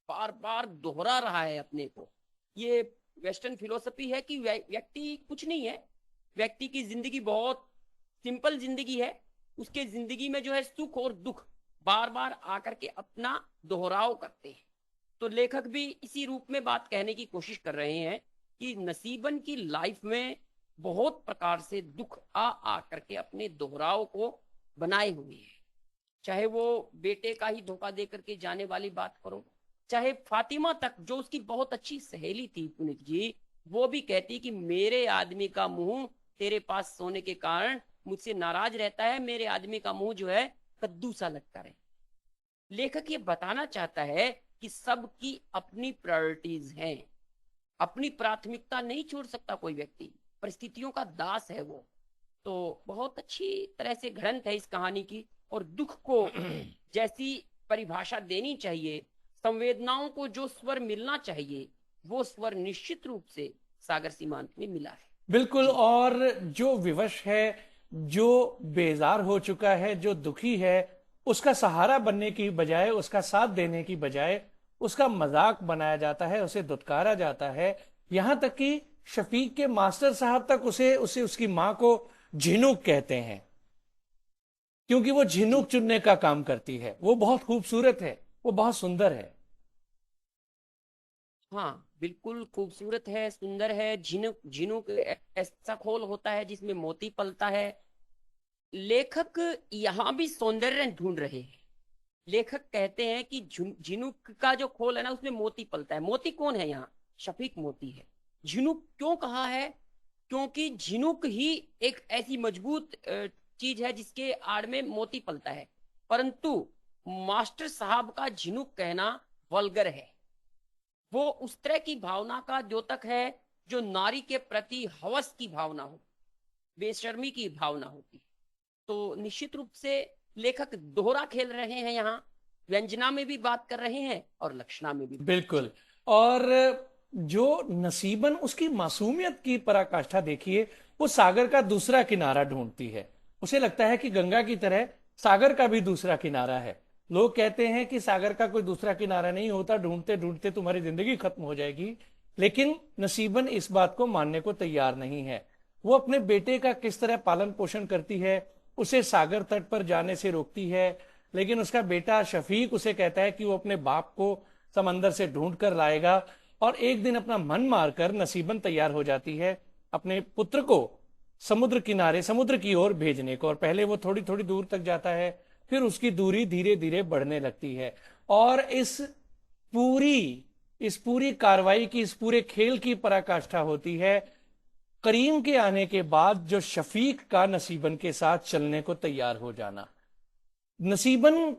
बार बार दोहरा रहा है अपने को। ये वेस्टर्न फिलोसफी है कि व्यक्ति कुछ नहीं है, व्यक्ति की जिंदगी बहुत सिंपल जिंदगी है। उसके जिंदगी में जो है सुख और दुख बार बार आकर के अपना दोहराव करते हैं। तो लेखक भी इसी रूप में बात कहने की कोशिश कर रहे हैं कि नसीबन की लाइफ में बहुत प्रकार से दुख आ आकर के अपने दोहराव को बनाए हुए हैं। चाहे वो बेटे का ही धोखा दे करके जाने वाली बात करो, चाहे फातिमा तक जो उसकी बहुत अच्छी सहेली थी पुनीत जी, वो भी कहती कि मेरे आदमी का मुंह तेरे पास सोने के कारण मुझसे नाराज रहता है, मेरे आदमी का मुंह जो है कद्दू सा लगता रहे। लेखक ये बताना चाहता है कि सबकी अपनी प्रायोरिटीज हैं, अपनी प्राथमिकता नहीं छोड़ सकता कोई व्यक्ति, परिस्थितियों का दास है वो। तो बहुत अच्छी तरह से घड़ंत है इस कहानी की, और दुख को जैसी परिभाषा देनी चाहिए, संवेदनाओं को जो स्वर मिलना चाहिए, वो स्वर निश्चित रूप से सागर सीमांत में मिला है। बिल्कुल। जी और जो विवश है, जो बेजार हो चुका है, जो दुखी है, उसका सहारा बनने की बजाय, उसका साथ देने की बजाय उसका मजाक बनाया जाता है, उसे दुत्कारा जाता है। यहां तक कि शफीक के मास्टर साहब तक उसे उसे उसकी मां को झिनुक कहते हैं, क्योंकि वो जी झिनुक चुनने का काम करती है। वो बहुत खूबसूरत है, वो बहुत सुंदर है। हाँ, बिल्कुल खूबसूरत है, सुंदर है। झिनुक झिनुक ऐसा खोल होता है जिसमें मोती पलता है। लेखक यहाँ भी सौंदर्य ढूंढ रहे हैं। लेखक कहते हैं कि झिनुक का जो खोल है ना, उसमें मोती पलता है। मोती कौन है यहाँ? शफीक मोती है। झिनुक क्यों कहा है? क्योंकि झिनुक ही एक ऐसी मजबूत चीज है जिसके आड़ में मोती पलता है। परंतु मास्टर साहब का झिनुक कहना वल्गर है। वो उस तरह की भावना का द्योतक है जो नारी के प्रति हवस की भावना हो, बेशर्मी की भावना होती है। तो निश्चित रूप से लेखक दोहरा खेल रहे हैं यहाँ, व्यंजना में भी बात कर रहे हैं और लक्षणा में भी। बिल्कुल। और जो नसीबन उसकी मासूमियत की पराकाष्ठा देखिए, वो सागर का दूसरा किनारा ढूंढती है। उसे लगता है कि गंगा की तरह सागर का भी दूसरा किनारा है। लोग कहते हैं कि सागर का कोई दूसरा किनारा नहीं होता, ढूंढते ढूंढते तुम्हारी जिंदगी खत्म हो जाएगी। लेकिन नसीबन इस बात को मानने को तैयार नहीं है। वो अपने बेटे का किस तरह पालन पोषण करती है, उसे सागर तट पर जाने से रोकती है, लेकिन उसका बेटा शफीक उसे कहता है कि वो अपने बाप को समंदर से ढूंढ कर लाएगा। और एक दिन अपना मन मारकर नसीबन तैयार हो जाती है अपने पुत्र को समुद्र किनारे, समुद्र की ओर भेजने को। और पहले वो थोड़ी थोड़ी दूर तक जाता है, फिर उसकी दूरी धीरे धीरे बढ़ने लगती है। और इस पूरी कार्रवाई की, इस पूरे खेल की पराकाष्ठा होती है करीम के आने के बाद जो शफीक का नसीबन के साथ चलने को तैयार हो जाना। नसीबन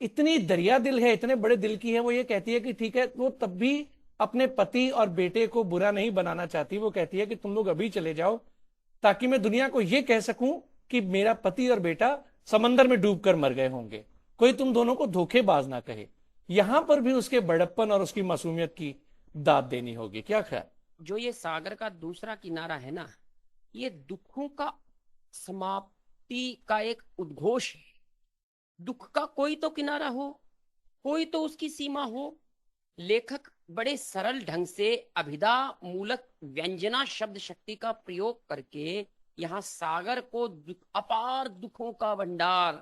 इतनी दरिया दिल है, इतने बड़े दिल की है, वो ये कहती है कि ठीक है, वो तब भी अपने पति और बेटे को बुरा नहीं बनाना चाहती। वो कहती है कि तुम लोग अभी चले जाओ ताकि मैं दुनिया को यह कह सकूं कि मेरा पति और बेटा समंदर में डूबकर मर गए होंगे, कोई तुम दोनों को धोखेबाज ना कहे। यहां पर भी उसके बड़प्पन और उसकी मासूमियत की दाद देनी होगी। क्या ख्याल? जो ये सागर का दूसरा किनारा है ना, ये दुखों का समाप्ति का एक उद्घोष है। दुख का कोई तो किनारा हो, कोई तो उसकी सीमा हो। लेखक बड़े सरल ढंग से अभिधा मूलक व्यंजना शब्द शक्ति का प्रयोग करके यहाँ सागर को अपार दुखों का भंडार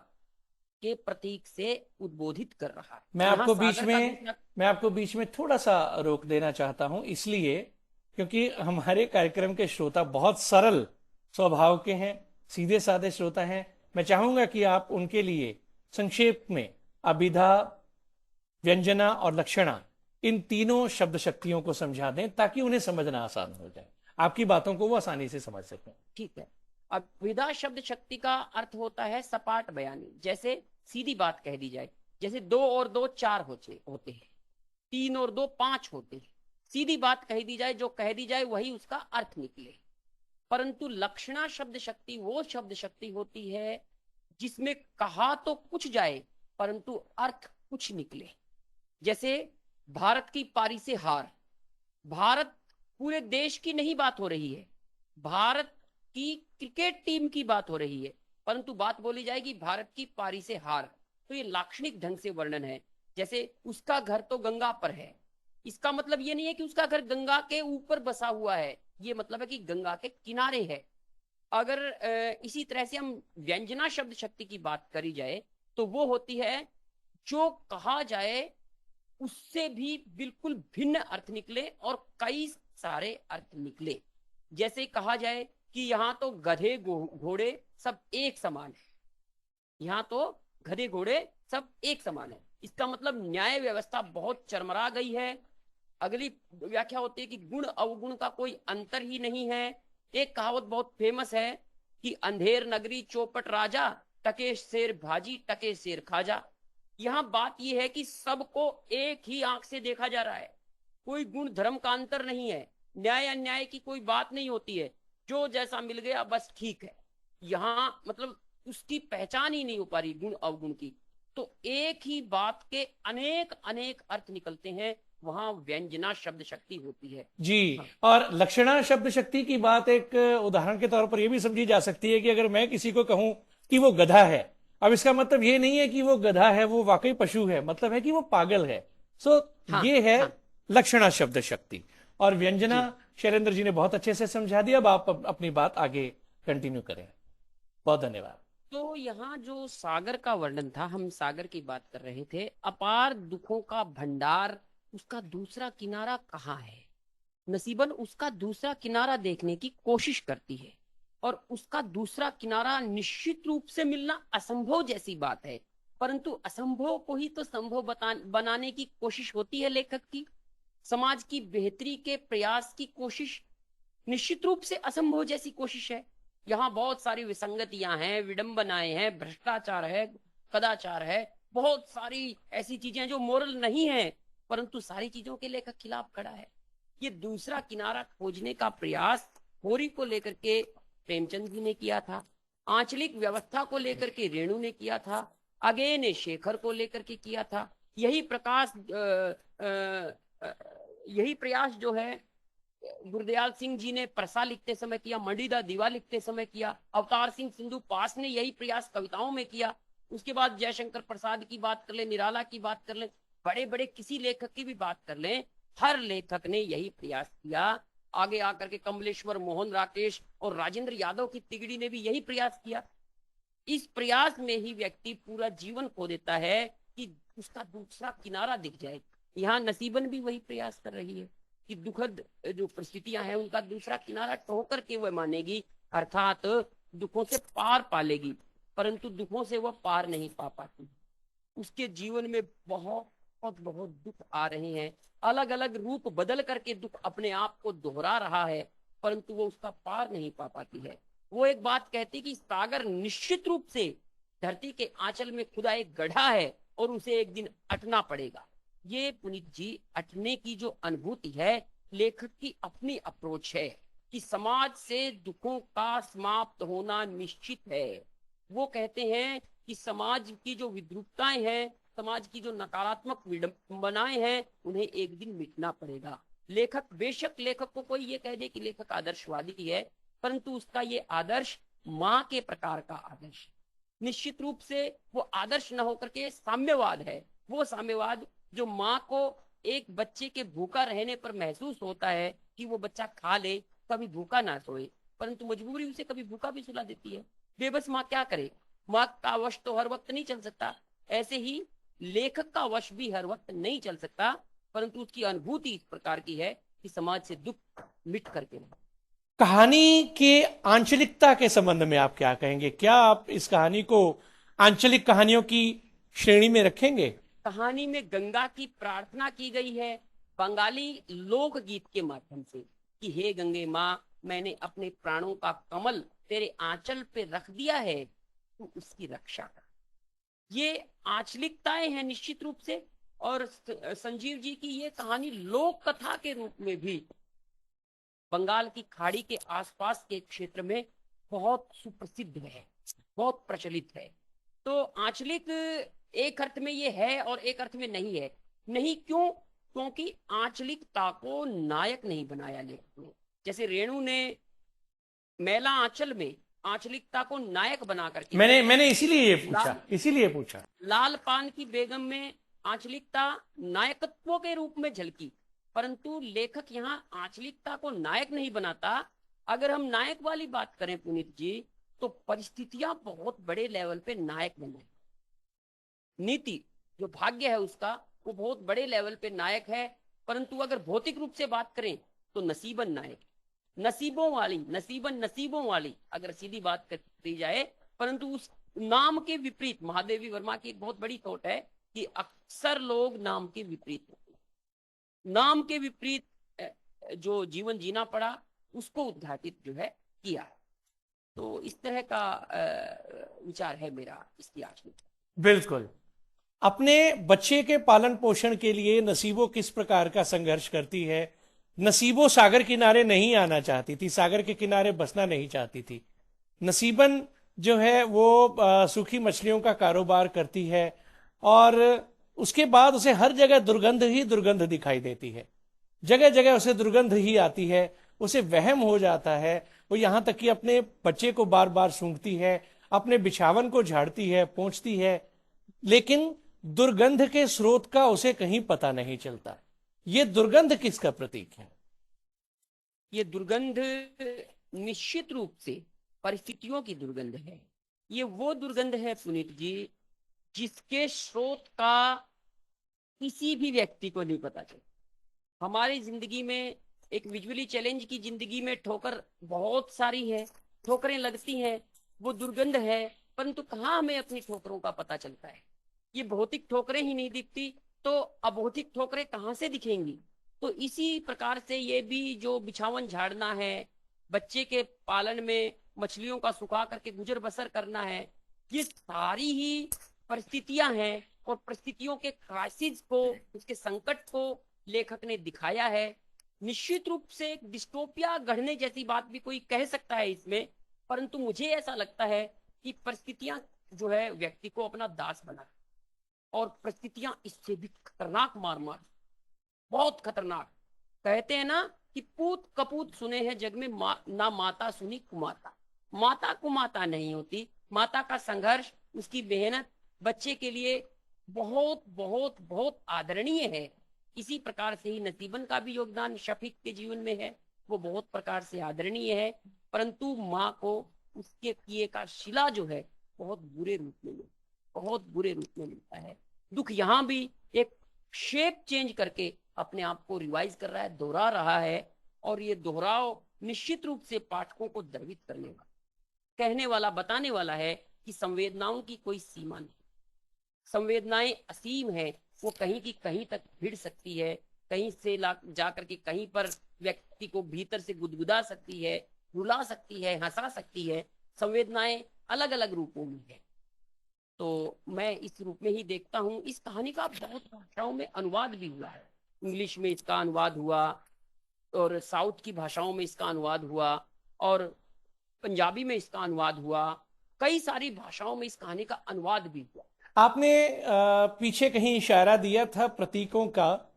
के प्रतीक से उद्बोधित कर रहा है। मैं आपको बीच में थोड़ा सा रोक देना चाहता हूं, इसलिए क्योंकि हमारे कार्यक्रम के श्रोता बहुत सरल स्वभाव के हैं, सीधे साधे श्रोता हैं। मैं चाहूंगा कि आप उनके लिए संक्षेप में अभिधा, व्यंजना और लक्षणा, इन तीनों शब्द शक्तियों को समझा दें ताकि उन्हें समझना आसान हो जाए, आपकी बातों को वो आसानी से समझ सकें। ठीक है। अभिधा शब्द शक्ति का अर्थ होता है सपाट बयानी। जैसे सीधी बात कह दी जाए, जैसे 2 और 2 4 होते हैं, 3 और 2 5 होते हैं। सीधी बात कह दी जाए, जो कह दी जाए वही उसका अर्थ निकले। परंतु लक्षणा शब्द शक्ति वो शब्द शक्ति होती है जिसमें कहा तो कुछ जाए परंतु अर्थ कुछ निकले। जैसे भारत की पारी से हार। भारत पूरे देश की नहीं बात हो रही है, भारत की क्रिकेट टीम की बात हो रही है, परंतु बात बोली जाएगी भारत की पारी से हार। तो ये लाक्षणिक ढंग से वर्णन है। जैसे उसका घर तो गंगा पर है, इसका मतलब ये नहीं है कि उसका घर गंगा के ऊपर बसा हुआ है, ये मतलब है कि गंगा के किनारे है। अगर इसी तरह से हम व्यंजना शब्द शक्ति की बात करी जाए तो वो होती है जो कहा जाए उससे भी बिल्कुल भिन्न अर्थ निकले और कई सारे अर्थ निकले। जैसे कहा जाए कि यहाँ तो गधे घोड़े सब एक समान है, यहाँ तो गधे घोड़े सब एक समान है, इसका मतलब न्याय व्यवस्था बहुत चरमरा गई है। अगली व्याख्या होती है कि गुण अवगुण का कोई अंतर ही नहीं है। एक कहावत बहुत फेमस है कि अंधेर नगरी चौपट राजा, टके शेर भाजी टके शेर खाजा। यहाँ बात यह है कि सबको एक ही आंख से देखा जा रहा है, कोई गुण धर्म का अंतर नहीं है, न्याय अन्याय की कोई बात नहीं होती है, जो जैसा मिल गया बस ठीक है। यहाँ मतलब उसकी पहचान ही नहीं हो पा रही गुण अवगुण की। तो एक ही बात के अनेक अनेक अर्थ निकलते हैं, वहां व्यंजना शब्द शक्ति होती है जी। और लक्षणा शब्द शक्ति की बात एक उदाहरण के तौर पर यह भी समझी जा सकती है कि अगर मैं किसी को कहूं कि वो गधा है, अब इसका मतलब ये नहीं है कि वो गधा है, वो वाकई पशु है, मतलब है कि वो पागल है। ये है लक्षणा शब्द शक्ति। और व्यंजना शैलेंद्र जी ने बहुत अच्छे से समझा दिया। अब आप अपनी बात आगे कंटिन्यू करें। बहुत धन्यवाद। तो यहाँ जो सागर का वर्णन था, हम सागर की बात कर रहे थे, अपार दुखों का भंडार, उसका दूसरा किनारा कहाँ है? नसीबन उसका दूसरा किनारा देखने की कोशिश करती है, और उसका दूसरा किनारा निश्चित रूप से मिलना असंभव जैसी बात है। परंतु असंभव को ही तो संभव बनाने की कोशिश होती है लेखक की। समाज की बेहतरी के प्रयास की कोशिश निश्चित रूप से असंभव जैसी कोशिश है। यहाँ बहुत सारी विसंगतियां हैं, विडंबनाएं हैं, भ्रष्टाचार है, कदाचार है, बहुत सारी ऐसी चीजें जो मोरल नहीं है, परंतु सारी चीजों के लेखक खिलाफ खड़ा है। ये दूसरा किनारा खोजने का प्रयास होरी को लेकर के प्रेमचंद जी ने किया था, आंचलिक व्यवस्था को लेकर के रेणु ने किया था, अगे ने शेखर को लेकर के किया था। यही यही प्रयास जो है गुरदयाल सिंह जी ने प्रसा लिखते समय किया, मंडीदा दीवा लिखते समय किया, अवतार सिंह सिंधु पास ने यही प्रयास कविताओं में किया। उसके बाद जयशंकर प्रसाद की बात कर ले, निराला की बात कर ले, बड़े बड़े किसी लेखक की भी बात कर ले, हर लेखक ने यही प्रयास किया। आगे आकर के कमलेश्वर, मोहन राकेश और राजेंद्र यादव की तिगड़ी ने भी यही प्रयास किया। इस प्रयास में ही व्यक्ति पूरा जीवन खो देता है कि उसका दूसरा किनारा दिख जाए। यहाँ नसीबन भी वही प्रयास कर रही है कि दुखद जो परिस्थितियां हैं उनका दूसरा किनारा ठोकर के वह मानेगी, अर्थात दुखों से पार पालेगी, परंतु दुखों से वह पार नहीं पा पाती। उसके जीवन में बहुत बहुत दुख आ रहे हैं, अलग अलग रूप बदल करके दुख अपने आप को दोहरा रहा है, परंतु वो उसका पार नहीं पा पाती है। वो एक बात कहती कि सागर निश्चित रूप से धरती के आंचल में खुदा एक गड्ढा है और उसे एक दिन अटना पड़ेगा। ये पुनीत जी अटने की जो अनुभूति है, लेखक की अपनी अप्रोच है कि समाज से दुखों का समाप्त होना निश्चित है। वो कहते हैं कि समाज की जो विद्रूपताएं हैं, समाज की जो नकारात्मक विडंबनाएं हैं, उन्हें एक दिन मिटना पड़ेगा। लेखक, बेशक लेखक को कोई ये कह दे कि लेखक आदर्शवादी है, परंतु उसका ये आदर्श माँ के प्रकार का आदर्श, निश्चित रूप से वो आदर्श न होकर के साम्यवाद है। वो साम्यवाद जो माँ को एक बच्चे के भूखा रहने पर महसूस होता है कि वो बच्चा खा ले, कभी भूखा ना सोए, परंतु मजबूरी उसे कभी भूखा भी सुला देती है। बेबस माँ क्या करे, माँ का वश तो हर वक्त नहीं चल सकता, ऐसे ही लेखक का वश भी हर वक्त नहीं चल सकता, परंतु उसकी अनुभूति इस प्रकार की है कि समाज से दुख मिट करके रहे। कहानी के आंचलिकता के संबंध में आप क्या कहेंगे? क्या आप इस कहानी को आंचलिक कहानियों की श्रेणी में रखेंगे? कहानी में गंगा की प्रार्थना की गई है बंगाली लोकगीत के माध्यम से कि हे गंगे माँ, मैंने अपने प्राणों का कमल तेरे आंचल पे रख दिया है, तू उसकी रक्षा कर। ये आंचलिकताएं हैं निश्चित रूप से। और संजीव जी की ये कहानी लोक कथा के रूप में भी बंगाल की खाड़ी के आसपास के क्षेत्र में बहुत सुप्रसिद्ध है, बहुत प्रचलित है। तो आंचलिक एक अर्थ में ये है और एक अर्थ में नहीं है। नहीं क्यों? क्योंकि आंचलिकता को नायक नहीं बनाया लेखक ने। जैसे रेणु ने मैला आंचल में आंचलिकता को नायक बना करके, मैंने इसीलिए पूछा। लाल पान की बेगम में आंचलिकता नायकत्व के रूप में झलकी, परंतु लेखक यहाँ आंचलिकता को नायक नहीं बनाता। अगर हम नायक वाली बात करें पुनीत जी, तो परिस्थितियां बहुत बड़े लेवल पे नायक बने। नीति जो भाग्य है उसका, वो बहुत बड़े लेवल पे नायक है, परंतु अगर भौतिक रूप से बात करें तो नसीबन नायक, नसीबों वाली अगर सीधी बात करी जाए। परंतु उस नाम के विपरीत, महादेवी वर्मा की एक बहुत बड़ी थॉट है कि अक्सर लोग नाम के विपरीत होते हैं। नाम के विपरीत जो जीवन जीना पड़ा, उसको उद्घाटित जो है किया। तो इस तरह का विचार है मेरा इसकी आज में। बिल्कुल। अपने बच्चे के पालन पोषण के लिए नसीबो किस प्रकार का संघर्ष करती है। नसीबो सागर किनारे नहीं आना चाहती थी, सागर के किनारे बसना नहीं चाहती थी। नसीबन जो है वो सूखी मछलियों का कारोबार करती है और उसके बाद उसे हर जगह दुर्गंध ही दुर्गंध दिखाई देती है। जगह जगह उसे दुर्गंध ही आती है, उसे वहम हो जाता है। वो यहां तक कि अपने बच्चे को बार बार सूंघती है, अपने बिछावन को झाड़ती है, पोंछती है, लेकिन दुर्गंध के स्रोत का उसे कहीं पता नहीं चलता। ये दुर्गंध किसका प्रतीक है? ये दुर्गंध निश्चित रूप से परिस्थितियों की दुर्गंध है। ये वो दुर्गंध है पुनीत जी जिसके स्रोत का किसी भी व्यक्ति को नहीं पता चलता। हमारी जिंदगी में, एक विजुअली चैलेंज की जिंदगी में ठोकर बहुत सारी है, ठोकरें लगती हैं, वो दुर्गंध है, परंतु कहाँ हमें अपनी ठोकरों का पता चलता है। ये भौतिक ठोकरें ही नहीं दिखती तो अभौतिक ठोकरें कहाँ से दिखेंगी। तो इसी प्रकार से ये भी जो बिछावन झाड़ना है, बच्चे के पालन में मछलियों का सुखा करके गुजर बसर करना है, ये सारी ही परिस्थितियां हैं और परिस्थितियों के क्राइसिस को, उसके संकट को लेखक ने दिखाया है। निश्चित रूप से एक डिस्टोपिया गढ़ने जैसी बात भी कोई कह सकता है इसमें, परंतु मुझे ऐसा लगता है कि परिस्थितियां जो है व्यक्ति को अपना दास बना, और परिस्थितियां इससे भी खतरनाक मार मार, बहुत खतरनाक। कहते हैं ना कि पूत कपूत सुने हैं जग में, ना माता सुनी कुमाता। माता कुमाता नहीं होती, माता का संघर्ष, उसकी मेहनत बच्चे के लिए बहुत बहुत बहुत आदरणीय है। इसी प्रकार से ही नसीबन का भी योगदान शफीक के जीवन में है, वो बहुत प्रकार से आदरणीय है। परंतु माँ को उसके किए का शिला जो है बहुत बुरे रूप में मिलता, बहुत बुरे रूप में मिलता है। दुख यहाँ भी एक शेप चेंज करके अपने आप को रिवाइज कर रहा है, दोहरा रहा है, और ये दोहराव निश्चित रूप से पाठकों को द्रवित करने वाला, कहने वाला, बताने वाला है कि संवेदनाओं की कोई सीमा नहीं, संवेदनाएं असीम है, वो कहीं की कहीं तक भिड़ सकती है, कहीं से जा करके कहीं पर व्यक्ति को भीतर से गुदगुदा सकती है, रुला सकती है, हंसा सकती है। संवेदनाएं अलग अलग रूपों में है। तो मैं इस रूप में ही देखता हूँ। इस कहानी का बहुत भाषाओं में अनुवाद भी हुआ है, इंग्लिश में इसका अनुवाद हुआ, और साउथ की भाषाओं में इसका अनुवाद हुआ, और पंजाबी में इसका अनुवाद हुआ, कई सारी भाषाओं में इस कहानी का अनुवाद भी हुआ। आपने पीछे कहीं इशारा दिया था प्रतीकों का,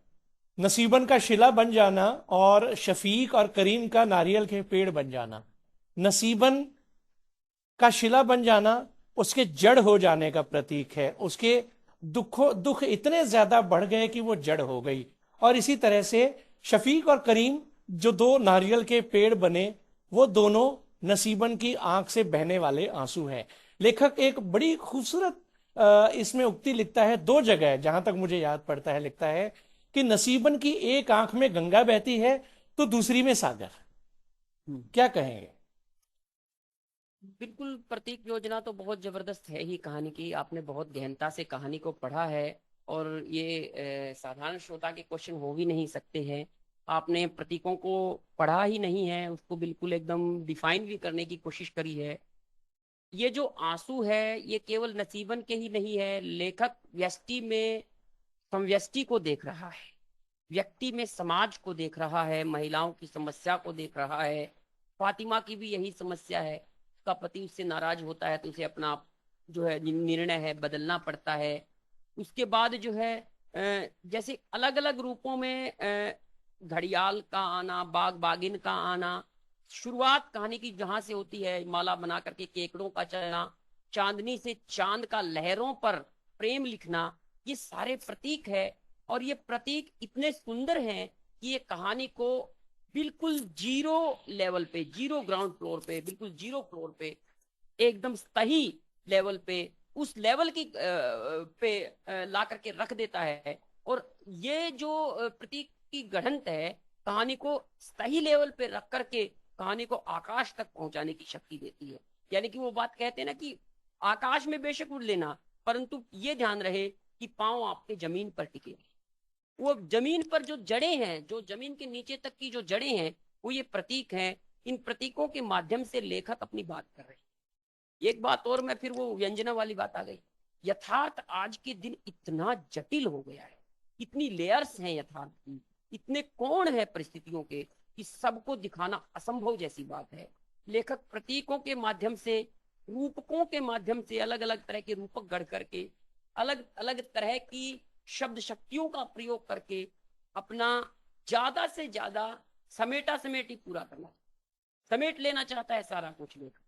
नसीबन का शिला बन जाना और शफीक और करीम का नारियल के पेड़ बन जाना। नसीबन का शिला बन जाना उसके जड़ हो जाने का प्रतीक है, उसके दुख इतने ज्यादा बढ़ गए कि वो जड़ हो गई। और इसी तरह से शफीक और करीम जो दो नारियल के पेड़ बने, वो दोनों नसीबन की आंख से बहने वाले आंसू हैं। लेखक एक बड़ी खूबसूरत इसमें उक्ति लिखता है, दो जगह जहां तक मुझे याद पड़ता है, लिखता है कि नसीबन की एक आंख में गंगा बहती है तो दूसरी में सागर। क्या कहेंगे? बिल्कुल, प्रतीक योजना तो बहुत जबरदस्त है ही कहानी की। आपने बहुत गहनता से कहानी को पढ़ा है, और ये साधारण श्रोता के क्वेश्चन हो ही नहीं सकते हैं। आपने प्रतीकों को पढ़ा ही नहीं है, उसको बिल्कुल एकदम डिफाइन भी करने की कोशिश करी है। ये जो आंसू है ये केवल नसीबन के ही नहीं है, लेखक व्यष्टि में समव्यष्टि को देख रहा है, व्यक्ति में समाज को देख रहा है, महिलाओं की समस्या को देख रहा है। फातिमा की भी यही समस्या है, उसका पति उससे नाराज होता है तो उसे अपना जो है निर्णय है बदलना पड़ता है। उसके बाद जो है जैसे अलग अलग रूपों में घड़ियाल का आना, बाग बागिन का आना, शुरुआत कहानी की जहां से होती है माला बना करके केकड़ों का चलना, चांदनी से चांद का लहरों पर प्रेम लिखना, ये सारे प्रतीक है। और ये प्रतीक इतने सुंदर हैं कि ये कहानी को बिल्कुल जीरो लेवल पे, जीरो ग्राउंड फ्लोर पे, बिल्कुल जीरो फ्लोर पे, एकदम सही लेवल पे, उस लेवल की पे ला करके रख देता है। और ये जो प्रतीक की गढ़ंत है कहानी को सही लेवल पे रख करके कहानी को आकाश तक पहुंचाने की शक्ति देती है। यानी कि वो बात कहते हैं ना कि आकाश में बेशक उड़ लेना, परंतु ये ध्यान रहे कि पांव आपके जमीन पर टिके। वो जमीन पर जो जड़ें हैं, जो जमीन के नीचे तक की जो जड़ें हैं, वो ये प्रतीक हैं। इन प्रतीकों के माध्यम से लेखक अपनी बात कर रहे हैं। एक बात और, मैं फिर वो व्यंजना वाली बात आ गई। यथार्थ आज के दिन इतना जटिल हो गया है, इतनी लेयर्स हैं यथार्थ की, इतने कोण है परिस्थितियों के, कि सबको दिखाना असंभव जैसी बात है। लेखक प्रतीकों के माध्यम से, रूपकों के माध्यम से, अलग अलग तरह के रूपक गढ़ करके, अलग अलग तरह की शब्द शक्तियों का प्रयोग करके अपना ज्यादा से ज्यादा समेटा समेटी पूरा करना, समेट लेना चाहता है सारा कुछ लेखक।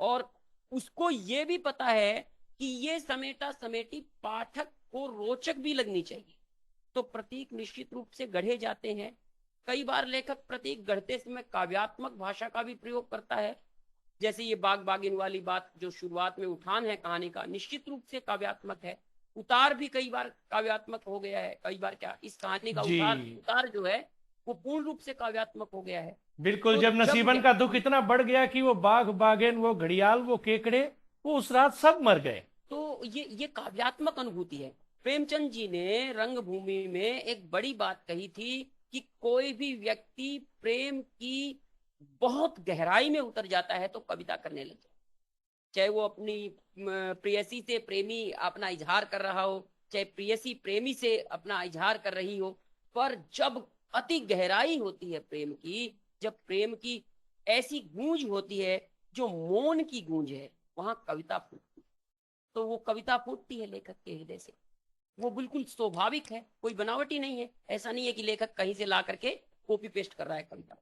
और उसको ये भी पता है कि ये समेटा समेटी पाठक को रोचक भी लगनी चाहिए। तो प्रतीक निश्चित रूप से गढ़े जाते हैं। कई बार लेखक प्रतीक गढ़ते समय काव्यात्मक भाषा का भी प्रयोग करता है, जैसे ये बाग बागिन वाली बात जो शुरुआत में उठान है कहानी का, निश्चित रूप से काव्यात्मक है। उतार भी कई बार काव्यात्मक हो गया है, कई बार क्या इस कहानी का उतार जो है वो पूर्ण रूप से काव्यात्मक हो गया है। बिल्कुल, तो जब नसीबन का दुख इतना बढ़ गया कि वो बाघ बागेन, वो घड़ियाल, वो केकड़े, वो उस रात सब मर गए। तो तो ये काव्यात्मक अनुभूति है। प्रेमचंद जी ने रंगभूमि में एक बड़ी बात कही थी कि कोई भी व्यक्ति प्रेम की बहुत गहराई में उतर जाता है तो कविता करने लग जाए, चाहे वो अपनी प्रेयसी से प्रेमी अपना इजहार कर रहा हो, चाहे प्रेयसी प्रेमी से अपना इजहार कर रही हो, पर जब अति गहराई होती है प्रेम की, जब प्रेम की ऐसी गूंज होती है जो मौन की गूंज है, वहां कविता फूटती है। तो वो कविता फूटती है लेखक के हृदय से, वो बिल्कुल स्वाभाविक है, कोई बनावटी नहीं है। ऐसा नहीं है कि लेखक कहीं से ला करके कॉपी पेस्ट कर रहा है कविता,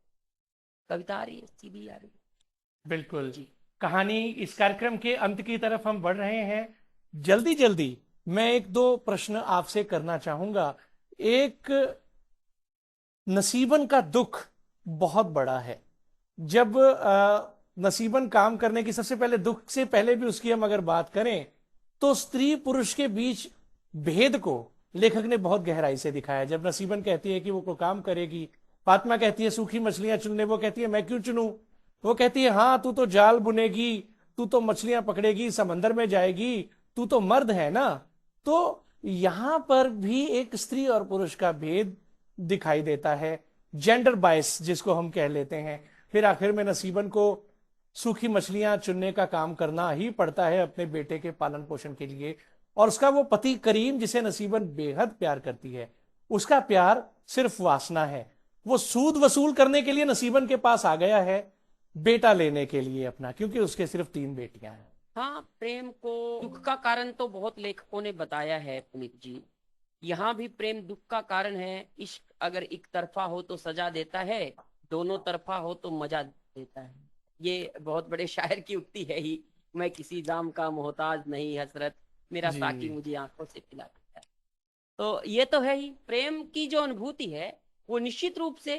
कविता आ रही है, सीधी आ रही है। बिल्कुल। जी कहानी इस कार्यक्रम के अंत की तरफ हम बढ़ रहे हैं। जल्दी जल्दी मैं एक दो प्रश्न आपसे करना चाहूंगा। एक, नसीबन का दुख बहुत बड़ा है। जब नसीबन काम करने की, सबसे पहले दुख से पहले भी उसकी हम अगर बात करें तो स्त्री पुरुष के बीच भेद को लेखक ने बहुत गहराई से दिखाया। जब नसीबन कहती है कि वो कोई काम करेगी, फातिमा कहती है सूखी मछलियां चुनने, वो कहती है मैं क्यों चुनूं, वो कहती है हाँ तू तो जाल बुनेगी, तू तो मछलियां पकड़ेगी, समंदर में जाएगी, तू तो मर्द है ना। तो यहां पर भी एक स्त्री और पुरुष का भेद दिखाई देता है, जेंडर बायस जिसको हम कह लेते हैं। फिर आखिर में नसीबन को सूखी मछलियां चुनने का काम करना ही पड़ता है अपने बेटे के पालन पोषण के लिए, और उसका वो पति करीम जिसे नसीबन बेहद प्यार करती है, उसका प्यार सिर्फ वासना है। वो सूद वसूल करने के लिए नसीबन के पास आ गया है, बेटा लेने के लिए अपना, क्योंकि उसके सिर्फ 3 बेटियां हैं। हाँ, प्रेम को दुख का कारण तो बहुत लेखकों ने बताया है पुनीत जी। यहाँ भी प्रेम दुख का कारण है। इश्क अगर एक तरफा हो तो सजा देता है, दोनों तरफा हो तो मजा देता है। ये बहुत बड़े शायर की उक्ति है ही, मैं किसी जाम का मोहताज नहीं हसरत, मेरा साकी जी मुझे आंखों से पिला देता है। तो ये तो है ही, प्रेम की जो अनुभूति है वो निश्चित रूप से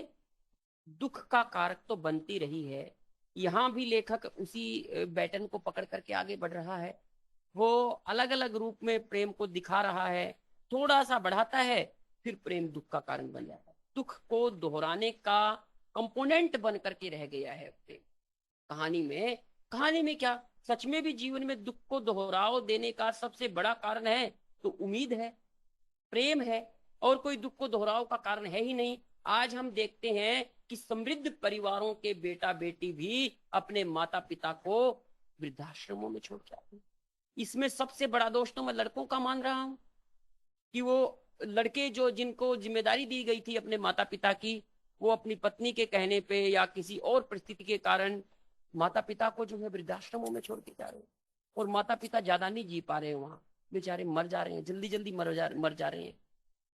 दुख का कारक तो बनती रही है। यहाँ भी लेखक उसी बैटन को पकड़ करके आगे बढ़ रहा है। वो अलग अलग रूप में प्रेम को दिखा रहा है, थोड़ा सा बढ़ाता है, फिर प्रेम दुख का कारण बन जाता है। दुख को दोहराने का कंपोनेंट बन करके रह गया है प्रेम कहानी में। कहानी में क्या, सच में भी जीवन में दुख को दोहराव देने का सबसे बड़ा कारण है तो उम्मीद है, प्रेम है, और कोई दुख को दोहराव का कारण है ही नहीं। आज हम देखते हैं कि समृद्ध परिवारों के बेटा बेटी भी अपने माता पिता को वृद्धाश्रमों में छोड़ के आते हैं। इसमें सबसे बड़ा दोष तो मैं लड़कों का मान रहा हूं कि वो लड़के जो जिनको जिम्मेदारी दी गई थी अपने माता पिता की, वो अपनी पत्नी के कहने पे या किसी और परिस्थिति के कारण माता पिता को जो है वृद्धाश्रमों में छोड़ के जा रहे हैं, और माता पिता ज्यादा नहीं जी पा रहे हैं, वहां बेचारे मर जा रहे हैं, जल्दी जल्दी मर जा रहे हैं।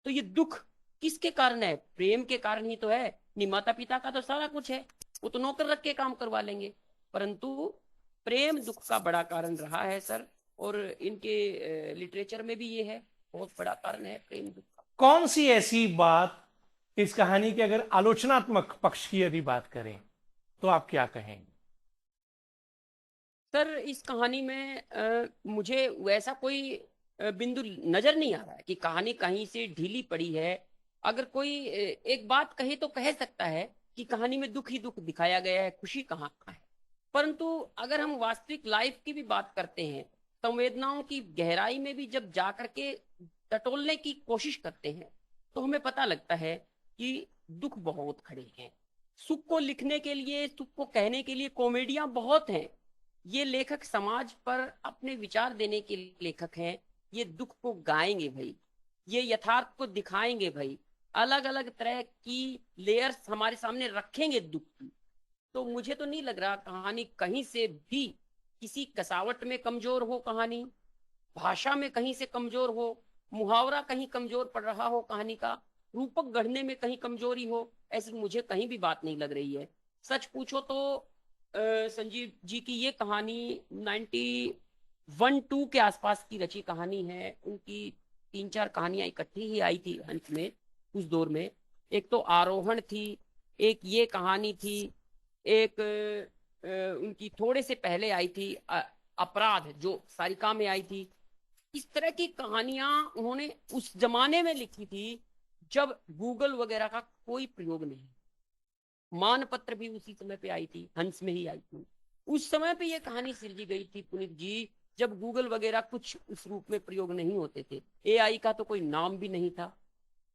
तो ये दुख किसके कारण है? प्रेम के कारण ही तो है। नहीं, माता पिता का तो सारा कुछ है, वो तो नौकर रख के काम करवा लेंगे, परंतु प्रेम दुख का बड़ा कारण रहा है सर। और इनके लिटरेचर में भी ये है, बहुत बड़ा कारण है प्रेम दुख का। कौन सी ऐसी बात इस कहानी के, अगर आलोचनात्मक पक्ष की यदि बात करें तो आप क्या कहेंगे? सर इस कहानी में मुझे वैसा कोई बिंदु नजर नहीं आ रहा है कि कहानी कहीं से ढीली पड़ी है। अगर कोई एक बात कहे तो कह सकता है कि कहानी में दुख ही दुख दिखाया गया है, खुशी कहाँ है। परंतु अगर हम वास्तविक लाइफ की भी बात करते हैं, संवेदनाओं की गहराई में भी जब जाकर के टटोलने की कोशिश करते हैं, तो हमें पता लगता है कि दुख बहुत खड़े हैं। सुख को लिखने के लिए, सुख को कहने के लिए कॉमेडियां बहुत हैं। ये लेखक समाज पर अपने विचार देने के लेखक हैं। ये दुख को गाएंगे भाई, ये यथार्थ को दिखाएंगे भाई, अलग अलग तरह की लेयर्स हमारे सामने रखेंगे दुख की। तो मुझे तो नहीं लग रहा कहानी कहीं से भी किसी कसावट में कमजोर हो, कहानी भाषा में कहीं से कमजोर हो, मुहावरा कहीं कमजोर पड़ रहा हो, कहानी का रूपक गढ़ने में कहीं कमजोरी हो, ऐसी मुझे कहीं भी बात नहीं लग रही है। सच पूछो तो संजीव जी की ये कहानी 91-2 के आसपास की रची कहानी है। उनकी 3-4 कहानियां इकट्ठी ही आई थी अंत में उस दौर में। एक तो आरोहण थी, एक ये कहानी थी, एक उनकी थोड़े से पहले आई थी अपराध, जो सारिका में आई थी। इस तरह की कहानियां उन्होंने उस जमाने में लिखी थी जब गूगल वगैरह का कोई प्रयोग नहीं। मानपत्र भी उसी समय पे आई थी, हंस में ही आई थी। उस समय पे ये कहानी सृजी गई थी पुनीत जी, जब गूगल वगैरह कुछ उस रूप में प्रयोग नहीं होते थे, एआई का तो कोई नाम भी नहीं था,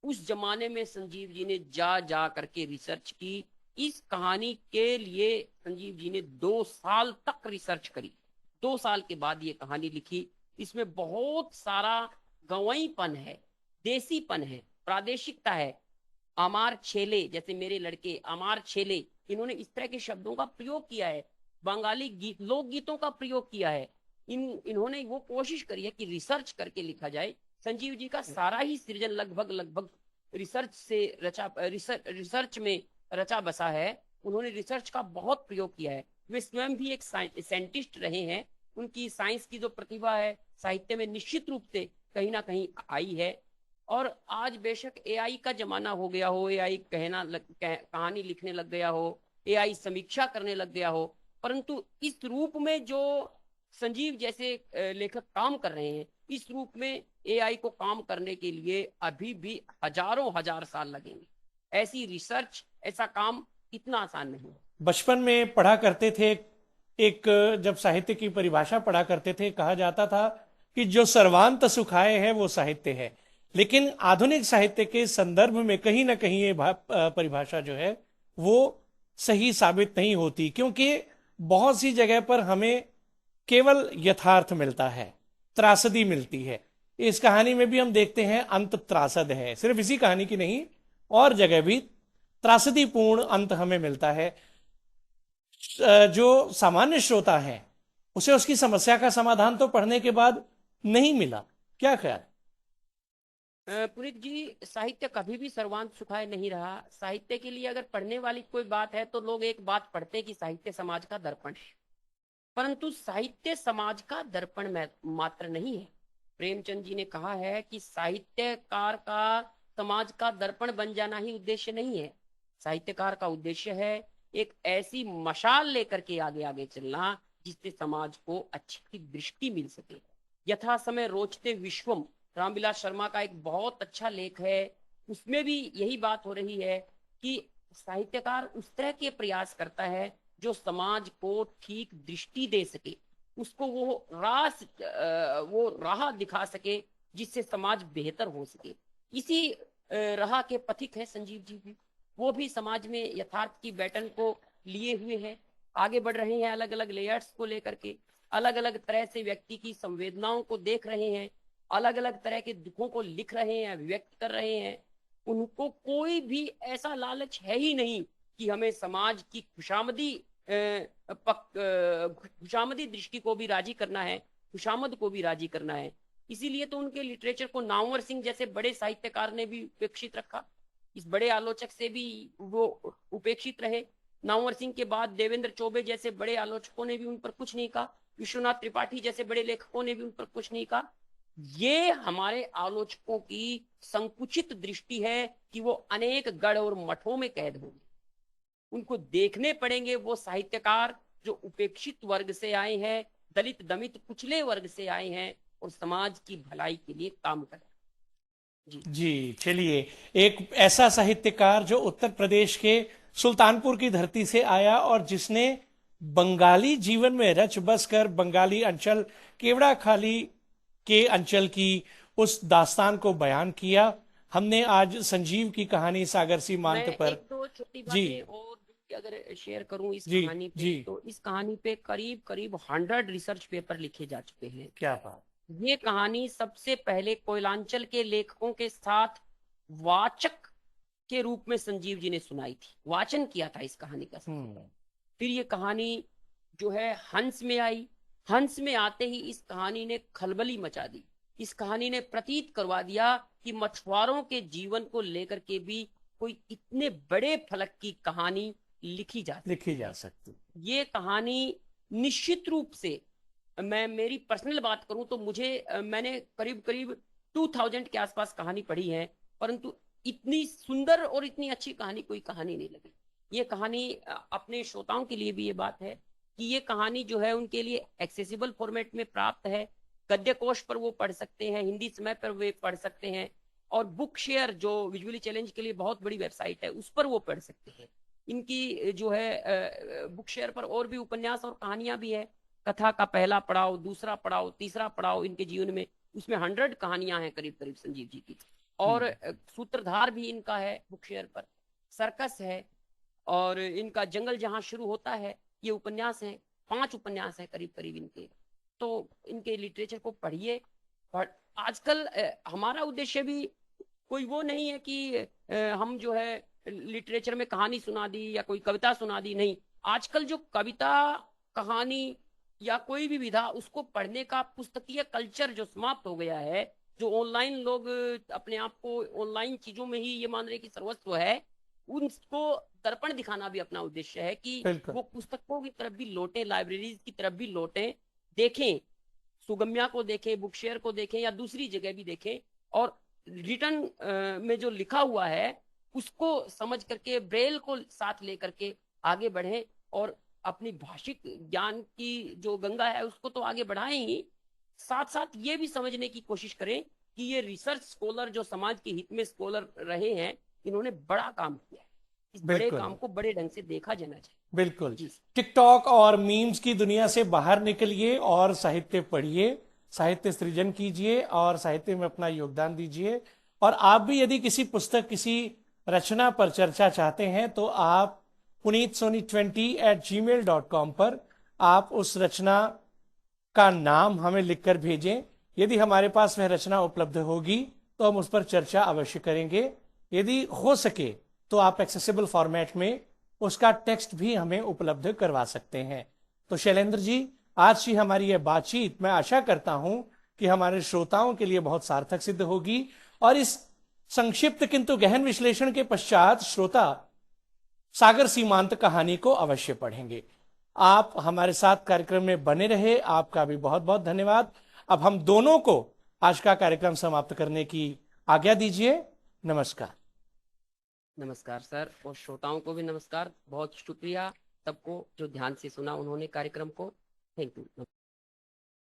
उस जमाने में संजीव जी ने जा करके रिसर्च की। इस कहानी के लिए संजीव जी ने 2 साल तक रिसर्च करी। 2 साल के बाद ये कहानी लिखी। इसमें बहुत सारा गंवाईपन है, देसीपन है, प्रादेशिकता है। अमार छेले, जैसे मेरे लड़के अमार छेले, इन्होंने इस तरह के शब्दों का प्रयोग किया है। बंगाली गीत, लोकगीतों का प्रयोग किया है। इन्होंने वो कोशिश करी है कि रिसर्च करके लिखा जाए। संजीव जी का सारा ही सृजन लगभग लगभग रिसर्च से रिसर्च में रचा बसा है। उन्होंने रिसर्च का बहुत प्रयोग किया है। वे स्वयं भी एक साइंटिस्ट रहे हैं। उनकी साइंस की जो प्रतिभा है साहित्य में निश्चित रूप से कहीं ना कहीं आई है। और आज बेशक एआई का जमाना हो गया हो, एआई कहानी लिखने लग गया हो, एआई समीक्षा करने लग गया हो, परंतु इस रूप में जो संजीव जैसे लेखक काम कर रहे हैं, इस रूप में एआई को काम करने के लिए अभी भी हजारों हजार साल लगेंगे। ऐसी रिसर्च, ऐसा काम इतना आसान नहीं है। बचपन में पढ़ा करते थे, एक जब साहित्य की परिभाषा पढ़ा करते थे, कहा जाता था कि जो सर्वांत सुखाए है वो साहित्य है। लेकिन आधुनिक साहित्य के संदर्भ में कहीं ना कहीं ये परिभाषा जो है वो सही साबित नहीं होती, क्योंकि बहुत सी जगह पर हमें केवल यथार्थ मिलता है, त्रासदी मिलती है। इस कहानी में भी हम देखते हैं अंत त्रासद है, सिर्फ इसी कहानी की नहीं और जगह भी त्रासदीपूर्ण अंत हमें मिलता है। जो सामान्य श्रोता है उसे उसकी समस्या का समाधान तो पढ़ने के बाद नहीं मिला। क्या ख्याल? पुनीत जी, साहित्य कभी भी सर्वांत सुखाए नहीं रहा। साहित्य के लिए अगर पढ़ने वाली कोई बात है तो लोग एक बात पढ़ते हैं कि साहित्य समाज का दर्पण है, परंतु साहित्य समाज का दर्पण मात्र नहीं है। प्रेमचंद जी ने कहा है कि साहित्यकार का समाज का दर्पण बन जाना ही उद्देश्य नहीं है। साहित्यकार का उद्देश्य है एक ऐसी मशाल लेकर के आगे आगे चलना जिससे समाज को अच्छी दृष्टि मिल सके। यथा समय रोचते विश्वम, रामविलास शर्मा का एक बहुत अच्छा लेख है, उसमें भी यही बात हो रही है कि साहित्यकार उस तरह के प्रयास करता है जो समाज को ठीक दृष्टि दे सके, उसको वो राह दिखा सके जिससे समाज बेहतर हो सके। इसी राह के पथिक है संजीव जी भी। वो भी समाज में यथार्थ की बैटन को लिए हुए हैं, आगे बढ़ रहे हैं, अलग अलग लेयर्स को लेकर के, अलग अलग तरह से व्यक्ति की संवेदनाओं को देख रहे हैं, अलग अलग तरह के दुखों को लिख रहे हैं, व्यक्त कर रहे हैं। उनको कोई भी ऐसा लालच है ही नहीं कि हमें समाज की खुशामदी दृष्टि को भी राजी करना है, खुशामद को भी राजी करना है। इसीलिए तो उनके लिटरेचर को नामवर सिंह जैसे बड़े साहित्यकार ने भी उपेक्षित रखा। इस बड़े आलोचक से भी वो उपेक्षित रहे। नामवर सिंह के बाद देवेंद्र चौबे जैसे बड़े आलोचकों ने भी उन पर कुछ नहीं कहा। विश्वनाथ त्रिपाठी जैसे बड़े लेखकों ने भी उन पर कुछ नहीं कहा। ये हमारे आलोचकों की संकुचित दृष्टि है कि वो अनेक गढ़ और मठों में कैद होंगे। उनको देखने पड़ेंगे वो साहित्यकार जो उपेक्षित वर्ग से आए हैं, दलित दमित कुचले वर्ग से आए हैं और समाज की भलाई के लिए काम करें। जी चलिए, एक ऐसा साहित्यकार जो उत्तर प्रदेश के सुल्तानपुर की धरती से आया और जिसने बंगाली जीवन में रच बस कर बंगाली अंचल, केवड़ा खाली के अंचल की उस दास्तान को बयान किया। हमने आज संजीव की कहानी सागर सीमांत पर एक दो छोटी जी बातें और अगर शेयर करूं इस जी कहानी पे, जी तो इस कहानी पे करीब करीब 100 रिसर्च पेपर लिखे जा चुके हैं। क्या बात। ये कहानी सबसे पहले कोयलांचल के लेखकों के साथ वाचक के रूप में संजीव जी ने सुनाई थी, वाचन किया था इस कहानी का। फिर ये कहानी जो है हंस में आई। हंस में आते ही इस कहानी ने खलबली मचा दी। इस कहानी ने प्रतीत करवा दिया कि मछुआरों के जीवन को लेकर के भी कोई इतने बड़े फलक की कहानी लिखी जा सकती। ये कहानी निश्चित रूप से, मैं मेरी पर्सनल बात करूं तो मैंने करीब करीब 2000 के आसपास कहानी पढ़ी है, परंतु इतनी सुंदर और इतनी अच्छी कहानी कोई कहानी नहीं लगी। ये कहानी अपने श्रोताओं के लिए भी ये बात है कि ये कहानी जो है उनके लिए एक्सेसिबल फॉर्मेट में प्राप्त है। गद्य कोश पर वो पढ़ सकते हैं, हिंदी समय पर वे पढ़ सकते हैं, और बुक शेयर जो विजुअली चैलेंज के लिए बहुत बड़ी वेबसाइट है उस पर वो पढ़ सकते हैं। इनकी जो है बुक शेयर पर और भी उपन्यास और कहानियां भी है। कथा का पहला पड़ाव, दूसरा पड़ाव, तीसरा पड़ाव इनके जीवन में, उसमें 100 कहानियां हैं करीब करीब संजीव जी की। और सूत्रधार भी इनका है बुक शेयर पर, सर्कस है, और इनका जंगल जहां शुरू होता है, ये उपन्यास है, 5 उपन्यास है करीब करीब इनके। तो इनके लिटरेचर को पढ़िए। आजकल हमारा उद्देश्य भी कोई वो नहीं है कि हम जो है लिटरेचर में कहानी सुना दी या कोई कविता सुना दी, नहीं। आजकल जो कविता, कहानी या कोई भी विधा, उसको पढ़ने का पुस्तकीय कल्चर जो समाप्त हो गया है, जो ऑनलाइन लोग अपने आप को ऑनलाइन चीजों में ही ये मान रहे कि सर्वस्व है, उनको दर्पण दिखाना भी अपना उद्देश्य है कि बिल्कुल। वो पुस्तकों की तरफ भी लौटें, लाइब्रेरीज की तरफ भी लौटें, देखें, सुगम्या को देखें, बुक शेयर को देखें या दूसरी जगह भी देखें, और रिटर्न में जो लिखा हुआ है उसको समझ करके, ब्रेल को साथ लेकर के आगे बढ़ें, और अपनी भाषिक ज्ञान की जो गंगा है उसको तो आगे बढ़ाएं ही, साथ साथ ये भी समझने की कोशिश करें कि ये रिसर्च स्कॉलर जो समाज के हित में स्कॉलर रहे हैं, इन्होंने बड़ा काम किया है। इस बड़े बिल्कुल काम को बड़े ढंग से देखा जाना चाहिए। बिल्कुल। जी। टिकटॉक और मीम्स की दुनिया से बाहर निकलिए और साहित्य पढ़िए, साहित्य सृजन कीजिए और साहित्य में अपना योगदान दीजिए। और आप भी यदि किसी पुस्तक, किसी रचना पर चर्चा चाहते हैं तो आप punitsoni20@gmail.com पर आप उस रचना का नाम हमें लिखकर भेजें। यदि हमारे पास वह रचना उपलब्ध होगी तो हम उस पर चर्चा अवश्य करेंगे। यदि हो सके तो आप एक्सेसिबल फॉर्मेट में उसका टेक्स्ट भी हमें उपलब्ध करवा सकते हैं। तो शैलेंद्र जी, आज की हमारी यह बातचीत मैं आशा करता हूं कि हमारे श्रोताओं के लिए बहुत सार्थक सिद्ध होगी, और इस संक्षिप्त किंतु गहन विश्लेषण के पश्चात श्रोता सागर सीमांत कहानी को अवश्य पढ़ेंगे। आप हमारे साथ कार्यक्रम में बने रहे, आपका भी बहुत बहुत धन्यवाद। अब हम दोनों को आज का कार्यक्रम समाप्त करने की आज्ञा दीजिए। नमस्कार। नमस्कार सर, और श्रोताओं को भी नमस्कार। बहुत शुक्रिया सबको जो ध्यान से सुना उन्होंने कार्यक्रम को। Thank you.